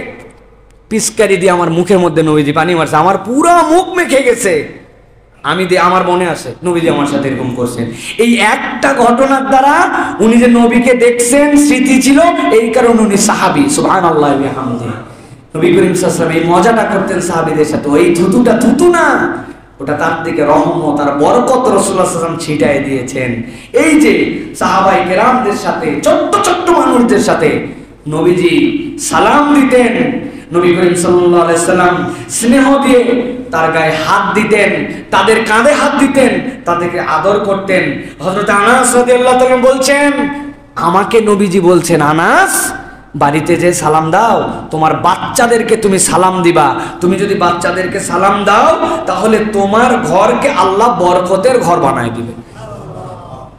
পিচকারি দিয়ে আমার মুখের মধ্যে নবীজি পানি মারছে, আমার পুরো মুখ মেখে গেছে। আমি দিয়ে আমার মনে আছে নবীজি আমার সাথে এরকম করছেন। এই একটা ঘটনার দ্বারা উনি যে নবীকে দেখছেন, স্মৃতি ছিল, এই কারণে উনি সাহাবী, সুবহানাল্লাহি ওয়া বিহামদিহি। নবী করিম সাল্লাল্লাহু আলাইহি ওয়াসাল্লাম এই মজাটা করতেন সাহাবীদের সাথে। ওই থুতুটা থুতু না, ওটা তার দিকে রহমত আর বরকত রাসূলুল্লাহ সাল্লাল্লাহু আলাইহি ওয়াসাল্লাম ছিটায় দিয়েছেন। এই যে সাহাবায়ে কেরামদের সাথে, ছোট্ট ছোট্ট মানুষদের সাথে নবীজি সালাম দিতেন, নবী করিম সাল্লাল্লাহু আলাইহি সাল্লাম স্নেহ দিয়ে তার গায়ে হাত দিতেন, তাদের কাঁধে হাত দিতেন, তাদেরকে আদর করতেন। হযরত আনাস রাদিয়াল্লাহু তাআলা বলছেন, আমাকে নবীজি বলছেন, আনাস বাড়িতে যে সালাম দাও, তোমার বাচ্চাদেরকে তুমি সালাম দিবা। তুমি যদি বাচ্চাদেরকে সালাম দাও, তাহলে তোমার ঘরকে আল্লাহ বরকতের ঘর বানায় দিবে।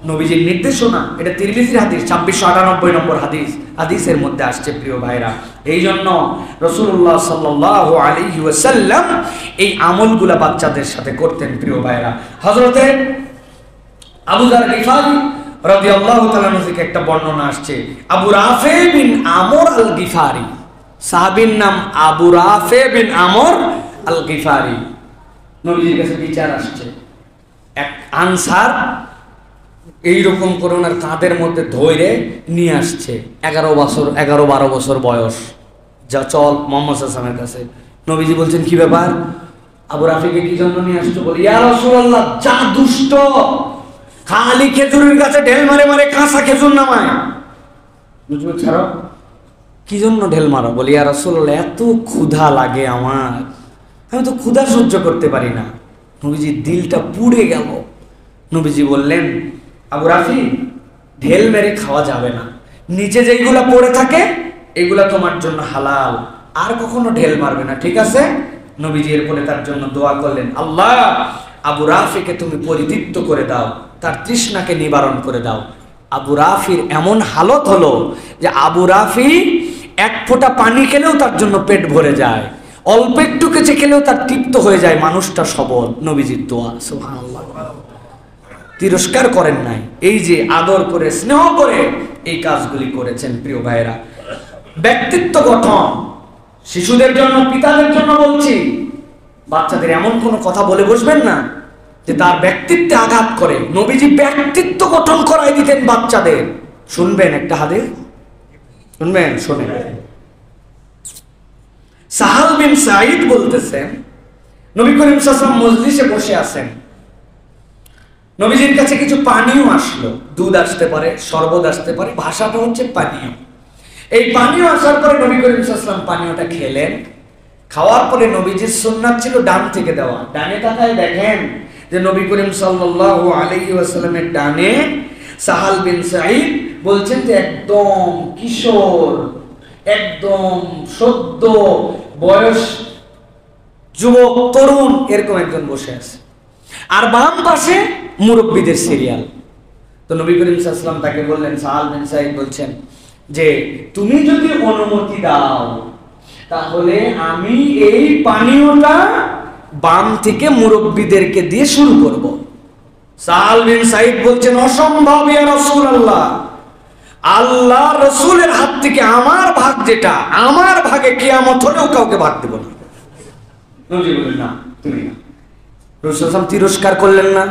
নবীজির নির্দেশনা, এটা তিরমিজির হাদিস, 2698 নম্বর হাদিস। হাদিসের মধ্যে আসছে প্রিয় ভাইরা। এই জন্য রাসূলুল্লাহ সাল্লাল্লাহু আলাইহি ওয়াসাল্লাম এই আমলগুলা বাচ্চাদের সাথে করতেন প্রিয় ভাইরা। হযরতে আবু যার গিফারি রাদিয়াল্লাহু তাআলা থেকে একটা বর্ণনা আসছে, আবু রাফে বিন আমর আল গিফারি, সাহাবীর নাম আবু রাফে বিন আমর আল গিফারি। নবীজির কাছে বিচার আসছে, এক আনসার এইরকম করোনার কাঁধের মধ্যে ধরে নিয়ে আসছে, 11-12 বছর বয়স। যা চল মুহাম্মদ সাল্লাল্লাহু আলাইহি ওয়াসাল্লামের কাছে। নবীজি বলছেন, কি ব্যাপার? আবু রাফিকে কি জন্য নিয়ে আসছো? বলে, ইয়া রাসূলুল্লাহ, যা দুষ্ট, খালি খেজুরের গাছে ঢেল মারে মারে কাঁচা খেজুর নামায়। বুঝবো, ছাড়ো, কি জন্য ঢেল মারো? বলি, ইয়া রাসূলুল্লাহ, এত ক্ষুধা লাগে আমার, আমি তো ক্ষুধা সহ্য করতে পারি না। নবীজির দিলটা পুড়ে গেল। নবীজি বললেন, আবু রাফি, ঢেল মেরে খাওয়া যাবে না, নিচে যেগুলা পড়ে থাকে এগুলা তোমার জন্য হালাল, আর কখনো ঢেল মারবে না, ঠিক আছে? নবীজি এরপরে তার জন্য দোয়া করলেন, আল্লাহ, আবু রাফিকে তুমি পরিতৃপ্ত করে দাও, তার তৃষ্ণাকে নিবারণ করে দাও। আবু রাফির এমন হালত হলো যে আবু রাফি এক ফোঁটা পানি খেলেও তার জন্য পেট ভরে যায়, অল্প একটু কিছু খেলেও তার তৃপ্ত হয়ে যায়, মানুষটা সবল। নবীজির দোয়া, সুবহানাল্লাহ। তিরস্কার করেন নাই, এই যে আদর করে স্নেহ করে এই কাজগুলি করেছেন প্রিয় ভাইরা। ব্যক্তিত্ব গঠন, শিশুদের জন্য, পিতাদের জন্য বলছি, বাচ্চাদের এমন কোনো কথা বলে বসবেন না যে তার ব্যক্তিত্বে আঘাত করে। নবীজি ব্যক্তিত্ব গঠন করাই দিতেন বাচ্চাদের। শুনবেন একটা হাদিস, শুনবেন? শোনেন। সাহাল বিন সাঈদ বলতেছেন, নবী করিম সাল্লাল্লাহু আলাইহি ওয়াসাল্লাম মজলিসে বসে আছেন, নবীজির কাছে কিছু পানীয় আসলো, দুধ আসতে পারে, শরবত আসতে পারে, ভাষাটা হচ্ছে পানীয়। এই পানীয় আসার পরে নবী করিম সাল্লাল্লাহু আলাইহি ওয়াসাল্লাম পানীয়টা খেলেন। খাওয়ার পরে নবীজির সুন্নাত ছিল ডান থেকে দেওয়া। ডানে তাকায় দেখেন যে নবী করিম সাল্লাল্লাহু আলাইহি ওয়াসাল্লামের ডানে সাহাল বিন সাঈদ বলছেন যে একদম কিশোর, একদম সদ্য বয়স যুবক, তরুণ, এরকম একজন বসে আছে। আর বাম পাশে মুরব্বীদের সিরিয়াল। তো নবী করিম সাল্লাল্লাহু আলাইহি ওয়াসাল্লাম তাকে বললেন, সাহাল বিন সাঈদ বলছেন যে তুমি যদি অনুমতি দাও তাহলে আমি এই পানীয়টা বাম থেকে মুরব্বীদেরকে দিয়ে শুরু করব। সাহাল বিন সাঈদ বলছেন, অসম্ভব ইয়া রাসূলুল্লাহ, আল্লাহ রাসূলের হাত থেকে আমার ভাগ যেটা, আমার ভাগে কিয়ামত হলেও কাউকে ভাগ দেব না। নবী বললেন, না তুমি না। রাসূল সাল্লাল্লাহু আলাইহি ওয়াসাল্লাম তিরস্কার করলেন না,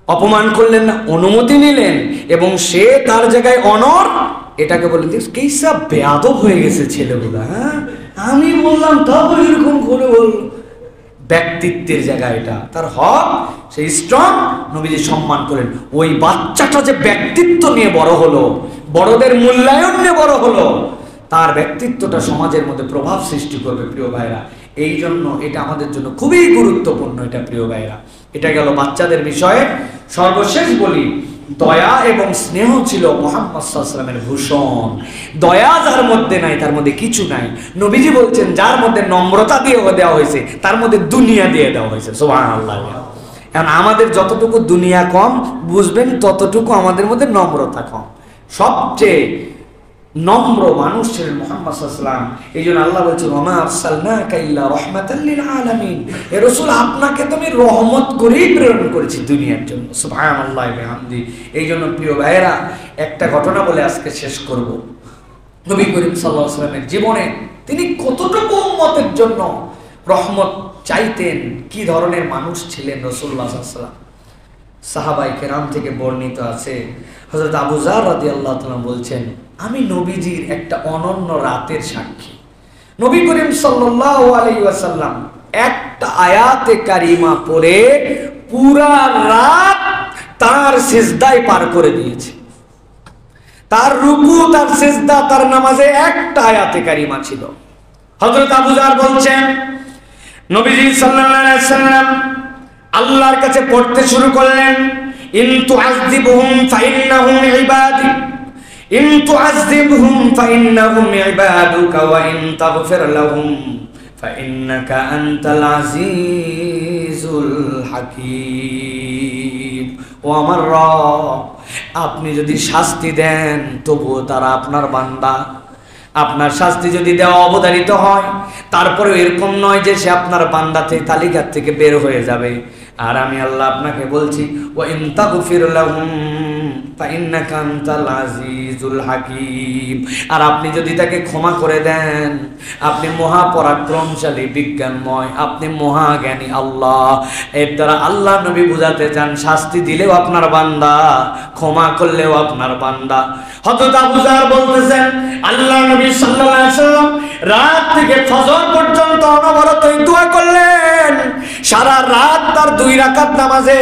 অপমান করলেন না, অনুমতি নিলেন এবং সে তার জায়গায় অনর। এটাকে বললেন যে কেসা বেয়াদব হয়ে গেছে ছেলেগুলা, হ্যাঁ আমি বললাম তারপর এরকম করে বলল। ব্যক্তিত্বের জায়গা, এটা তার হক, সে স্ট্রং, নবীজি সম্মান করেন। ওই বাচ্চাটা যে ব্যক্তিত্ব নিয়ে বড় হলো, বড়দের মূল্যায়ন নিয়ে বড় হলো, তার ব্যক্তিত্বটা সমাজের মধ্যে প্রভাব সৃষ্টি করবে প্রিয় ভাইরা। এই জন্য এটা আমাদের জন্য খুবই গুরুত্বপূর্ণ। এটা প্রিয় ভাইরা, এটা গেল বাচ্চাদের বিষয়ে। সর্বশেষ বলি, দয়া এবং স্নেহ ছিল মুহাম্মদ সাল্লাল্লাহু আলাইহি ওয়াসাল্লামের ভূষণ। দয়া যার মধ্যে নাই তার মধ্যে কিছু নাই। নবীজি বলছেন যার মধ্যে নম্রতা দিয়ে দেওয়া হয়েছে তার মধ্যে দুনিয়া দিয়ে দেওয়া হয়েছে। সুবহানাল্লাহ। এখন আমাদের যতটুকু দুনিয়া কম বুঝবেন ততটুকু আমাদের মধ্যে নম্রতা কম। সবচেয়ে নম্র মানুষ ছিলেন মুহাম্মদ সাল্লাল্লাহু আলাইহি ওয়াসাল্লাম। এই জন্য আল্লাহ বলছেন, ওয়া মা আরসালনাকা ইল্লা রাহমাতাল লিল আলামিন, হে রাসূল আপনাকে তো আমি রহমত করেই প্রেরণ করেছি দুনিয়ার জন্য। সুবহানাল্লাহি ওয়া বিহামদি। এই জন্য প্রিয় ভাইয়েরা, একটা ঘটনা বলে আজকে শেষ করব। নবী করিম সাল্লাল্লাহু আলাইহি ওয়াসাল্লামের জীবনে তিনি কতটুকু উম্মতের জন্য রহমত চাইতেন, কি ধরনের মানুষ ছিলেন রাসূলুল্লাহ সাল্লাল্লাহু আলাইহি ওয়াসাল্লাম। সাহাবায়ে কেরাম থেকে বর্ণিত আছে, হযরত আবু যার রাদিয়াল্লাহু তাআলা বলছেন, আমি নবীজির একটা অনন্য রাতের সাক্ষী। নবী করিম সাল্লাল্লাহু আলাইহি ওয়াসাল্লাম একটা আয়াতে কারিমা পড়ে পুরা রাত তার সিজদায় পার করে দিয়েছে। তার রুকু, তার সিজদা, তার নামাজে একটা আয়াতে কারিমা ছিল। হযরত আবু যার বলছেন, নবীজি সাল্লাল্লাহু আলাইহি ওয়াসাল্লাম আল্লাহর কাছে পড়তে শুরু করলেন, ইন তুআযিবহুম ফাইন্নাহুম ইবাদি, ইন তুআযিবহুম ফাইন্নাহুম ইবাদুকা ওয়া ইন তাগফির লাহুম ফাইন্নাকা আনতাল আজিজুল হাকীম। ও আমার রব, আপনি যদি শাস্তি দেন তবুও তারা আপনার বান্দা। আপনার শাস্তি যদি দেওয়া অবধারিত হয় তারপরে এরকম নয় যে সে আপনার বান্দাতে তালিকার থেকে বের হয়ে যাবে। আর আমি আল্লাহ আপনাকে বলছি, ওয়া ইন তাগফির লাহুম ফাইন্নাকা আনতাল আজিজুল হাকীম। আর আপনি যদি তাকে ক্ষমা করে দেন, আপনি মহাপরাক্রমশালী, বিজ্ঞানময়, আপনি মহাজ্ঞানী আল্লাহ। এর দ্বারা আল্লাহ নবী বুঝাতে চান, শাস্তি দিলেও আপনার বান্দা, ক্ষমা করলেও আপনার বান্দা। হযরত আবু যার বলতেছেন, আল্লাহ নবী সাল্লাল্লাহু আলাইহি ওয়াসাল্লাম রাত থেকে ফজর পর্যন্ত অনবরত দোয়া করলেন। সারা রাত তার 2 রাকাত নামাজে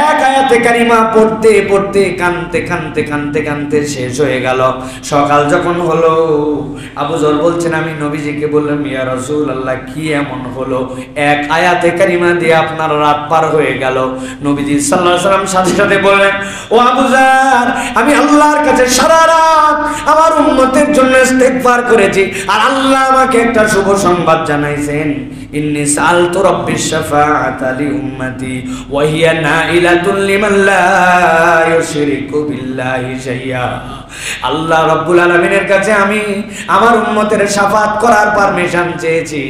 এক আয়াতে কারিমা পড়তে পড়তে কানতে শেষ হয়ে গেল। সকাল যখন হলো, আবু যর বলছেন, আমি নবীজিকে বললাম, ইয়া রাসূলুল্লাহ কি এমন হলো, এক আয়াতে কারিমা দিয়ে আপনার রাত পার হয়ে গেল। নবীজি সাল্লাল্লাহু আলাইহি ওয়াসাল্লাম সাথে সাথে বললেন, ও আবু যার, আমি আল্লাহর কাছে সারা রাত আমার উম্মতের জন্য ইস্তেগফার করেছি, আর আল্লাহ আমাকে একটা শুভ সংবাদ জানাইছেন, ইন্নী সাআলতু রাব্বিশ শাফাআতা লি উম্মতি ওয়া হিয়া নাইলাতুন লিমান লা ইউশরিকু বিল্লাহি শাইআ। আল্লাহ রাব্বুল আলামিনের কাছে আমি আমার উম্মতের শাফাত করার পারমিশন চেয়েছি।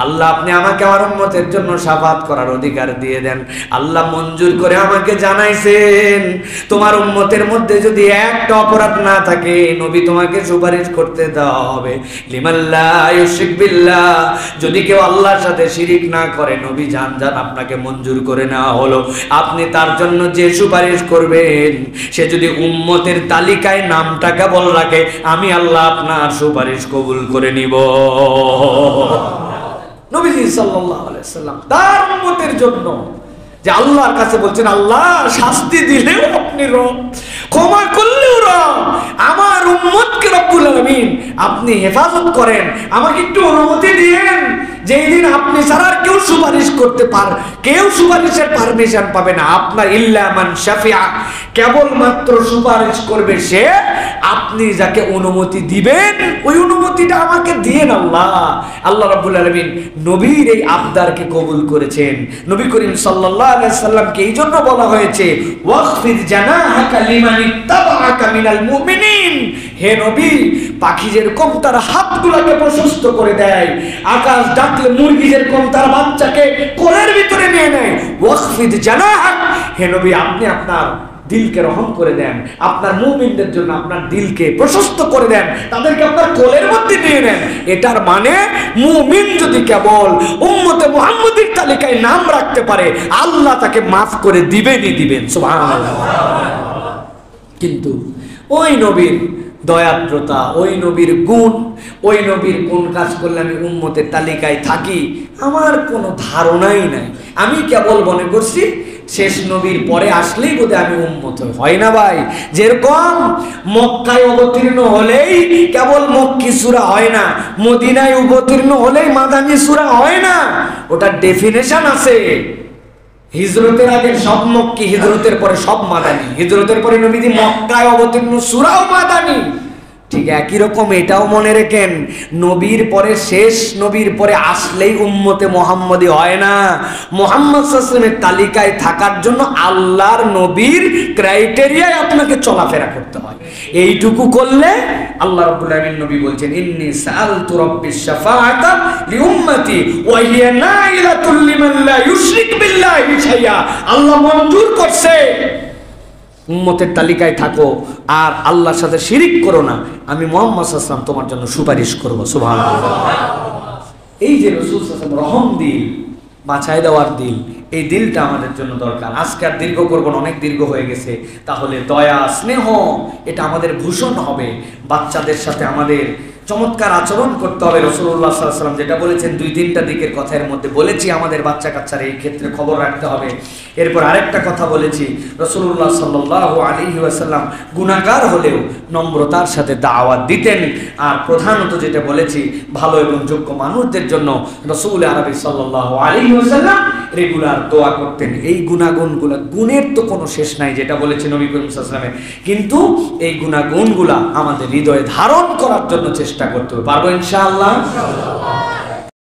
আল্লাহ আপনি আমাকে আমার উম্মতের জন্য শাফাত করার অধিকার দিয়ে দেন। আল্লাহ মঞ্জুর করে আমাকে জানাইছেন, তোমার উম্মতের মধ্যে যদি একটা অপরাধ না থাকে, নবী তোমাকে সুপারিশ করতে দেওয়া হবে, লিমান লা ইউশরিক বিল্লাহ, যদি কেউ আল্লাহর সাথে শিরিক না করে, নবী জান আপনাকে মঞ্জুর করে নেওয়া হলো। আপনি তার জন্য যে সুপারিশ করবেন, সে যদি উম্মতের তালিকায় নামটা কেবল রাখে, আমি আল্লাহ আপনার সুপারিশ কবুল করে নিব। নবীজি সাল্লাল্লাহু আলাইহি ওয়াসাল্লাম তার উম্মতের জন্য যে আল্লাহর কাছে বলছেন, আল্লাহ শাস্তি দিলেও আপনি রব, ক্ষমা করলেও রব, আমার উম্মতকে রব্বুল আলামিন আপনি হেফাজত করেন, আমাকে একটু অনুমতি দিয়েন যেই দিন আপনি ছাড়া আর কেউ সুপারিশ করতে কেউ সুপারিশের পারমিশন পাবে না আপনার, ইল্লা মান শাফিআ, কেবলমাত্র সুপারিশ করবে সে, আপনি যাকে অনুমতি দিবেন ওই অনুমতিটা আমাকে দিয়েন আল্লাহ। আল্লাহ রাব্বুল আলামিন নবীর এই আবদারকে কবুল করেছেন। নবী করিম সাল্লাল্লাহু আলাইহি ওয়াসাল্লামকে এই জন্য বলা হয়েছে ওয়াখফিদ জানাহাকা লিমান ইত্তাবাআকা মিনাল মুমিনিন, হে নবী পাখি যেরকম তার হাতগুলোকে প্রশস্ত করে দেয়, আকাশ ডাকলে মুরগি যেরকম তার বাচ্চাকে কোলের ভিতরে নিয়ে নেয়, ওয়াখফিদ জানাহাক, হে নবী আপনি আপনার দিলকে রহম করে দেন, আপনার মুমিনদের জন্য আপনার দিলকে প্রশস্ত করে দেন, তাদেরকে আপনার কোলের মধ্যে নিয়ে নেন। এটার মানে মুমিন যদি কেবল উম্মতে মুহাম্মদীর তালিকায় নাম রাখতে পারে আল্লাহ তাকে মাফ করে দিবেন। সুবহানাল্লাহ। কিন্তু ওই নবীর দয়াদ্রতা, ওই নবীর গুণ, ওই নবীর কোন কাজ করলে আমি উম্মতের তালিকায় থাকি আমার কোনো ধারণাই নাই। আমি কেবল মনে করছি শেষ নবীর পরে আসলেই বোধহয় আমি উম্মত হয় না ভাই। যেরকম মক্কায় অবতীর্ণ হলেই কেবল মক্কি সূরা হয় না, মদিনায় অবতীর্ণ হলেই মাদানী সূরা হয় না, ওটার ডেফিনেশন আছে। হিজরতের আগে সব মক্কি, হিজরতের পরে সব মাদানী, হিজরতের পরে নবীজি মক্কায় অবতীর্ণ সূরাও মাদানী। ঠিক একই রকম এটাও মনে রাখেন, নবীর পরে শেষ নবীর পরে আসলেই উম্মতে মুহাম্মদী হয় না। মুহাম্মদ সাল্লাল্লাহু আলাইহি ওয়াসাল্লামের তালিকায় থাকার জন্য আল্লাহর নবীর ক্রাইটেরিয়ায় আপনাকে চলাফেরা করতে হয়। এইটুকু করলে আল্লাহ রাব্বুল আলামিন নবী বলছেন ইন্নী সাআলতু রাব্বিশ শাফাআতা লিউম্মতি ওয়া হিয়া নাইলাতুল লিমান লা ইউশরিক বিল্লাহি শাইআ। আল্লাহ মঞ্জুর করছে উম্মতের তালিকায় থাকো আর আল্লাহর সাথে শিরিক করো না, আমি মুহাম্মদ সাল্লাল্লাহু আলাইহি ওয়াসাল্লাম তোমার জন্য সুপারিশ করব। সুবহানাল্লাহ। এই যে রাসূল সাল্লাল্লাহু আলাইহি ওয়াসাল্লাম রহম দিল, বাঁচায় দেওয়ার দিল, এই দিলটা আমাদের জন্য দরকার। আজকে আর দীর্ঘ করবো না, অনেক দীর্ঘ হয়ে গেছে। তাহলে দয়া স্নেহ এটা আমাদের ভূষণ হবে। বাচ্চাদের সাথে আমাদের চমৎকার আচরণ করতে হবে। রাসূলুল্লাহ সাল্লাল্লাহু আলাইহি ওয়াসাল্লাম যেটা বলেছেন 2-3টা দিকের কথার মধ্যে বলেছি, আমাদের বাচ্চা কাচ্চার এই ক্ষেত্রে খবর রাখতে হবে। এরপর আরেকটা কথা বলেছি, রাসূলুল্লাহ সাল্লাল্লাহু আলাইহি ওয়াসাল্লাম গুনাহগার হলেও নম্রতার সাথে দাওয়াত দিতেন। আর প্রধানত যেটা বলেছি, ভালো এবং যোগ্য মানুষদের জন্য রাসূল আরবি সাল্লাল্লাহু আলাইহি ওয়াসাল্লাম রেগুলার দোয়া করতেন। এই গুণাগুণগুলো, গুণের তো কোনো শেষ নাই যেটা বলেছে নবী করিম সাল্লাল্লাহু আলাইহি ওয়াসাল্লাম, কিন্তু এই গুণাগুণগুলা আমাদের হৃদয়ে ধারণ করার জন্য চেষ্টা করতে হবে। পারবো ইনশাআল্লাহ?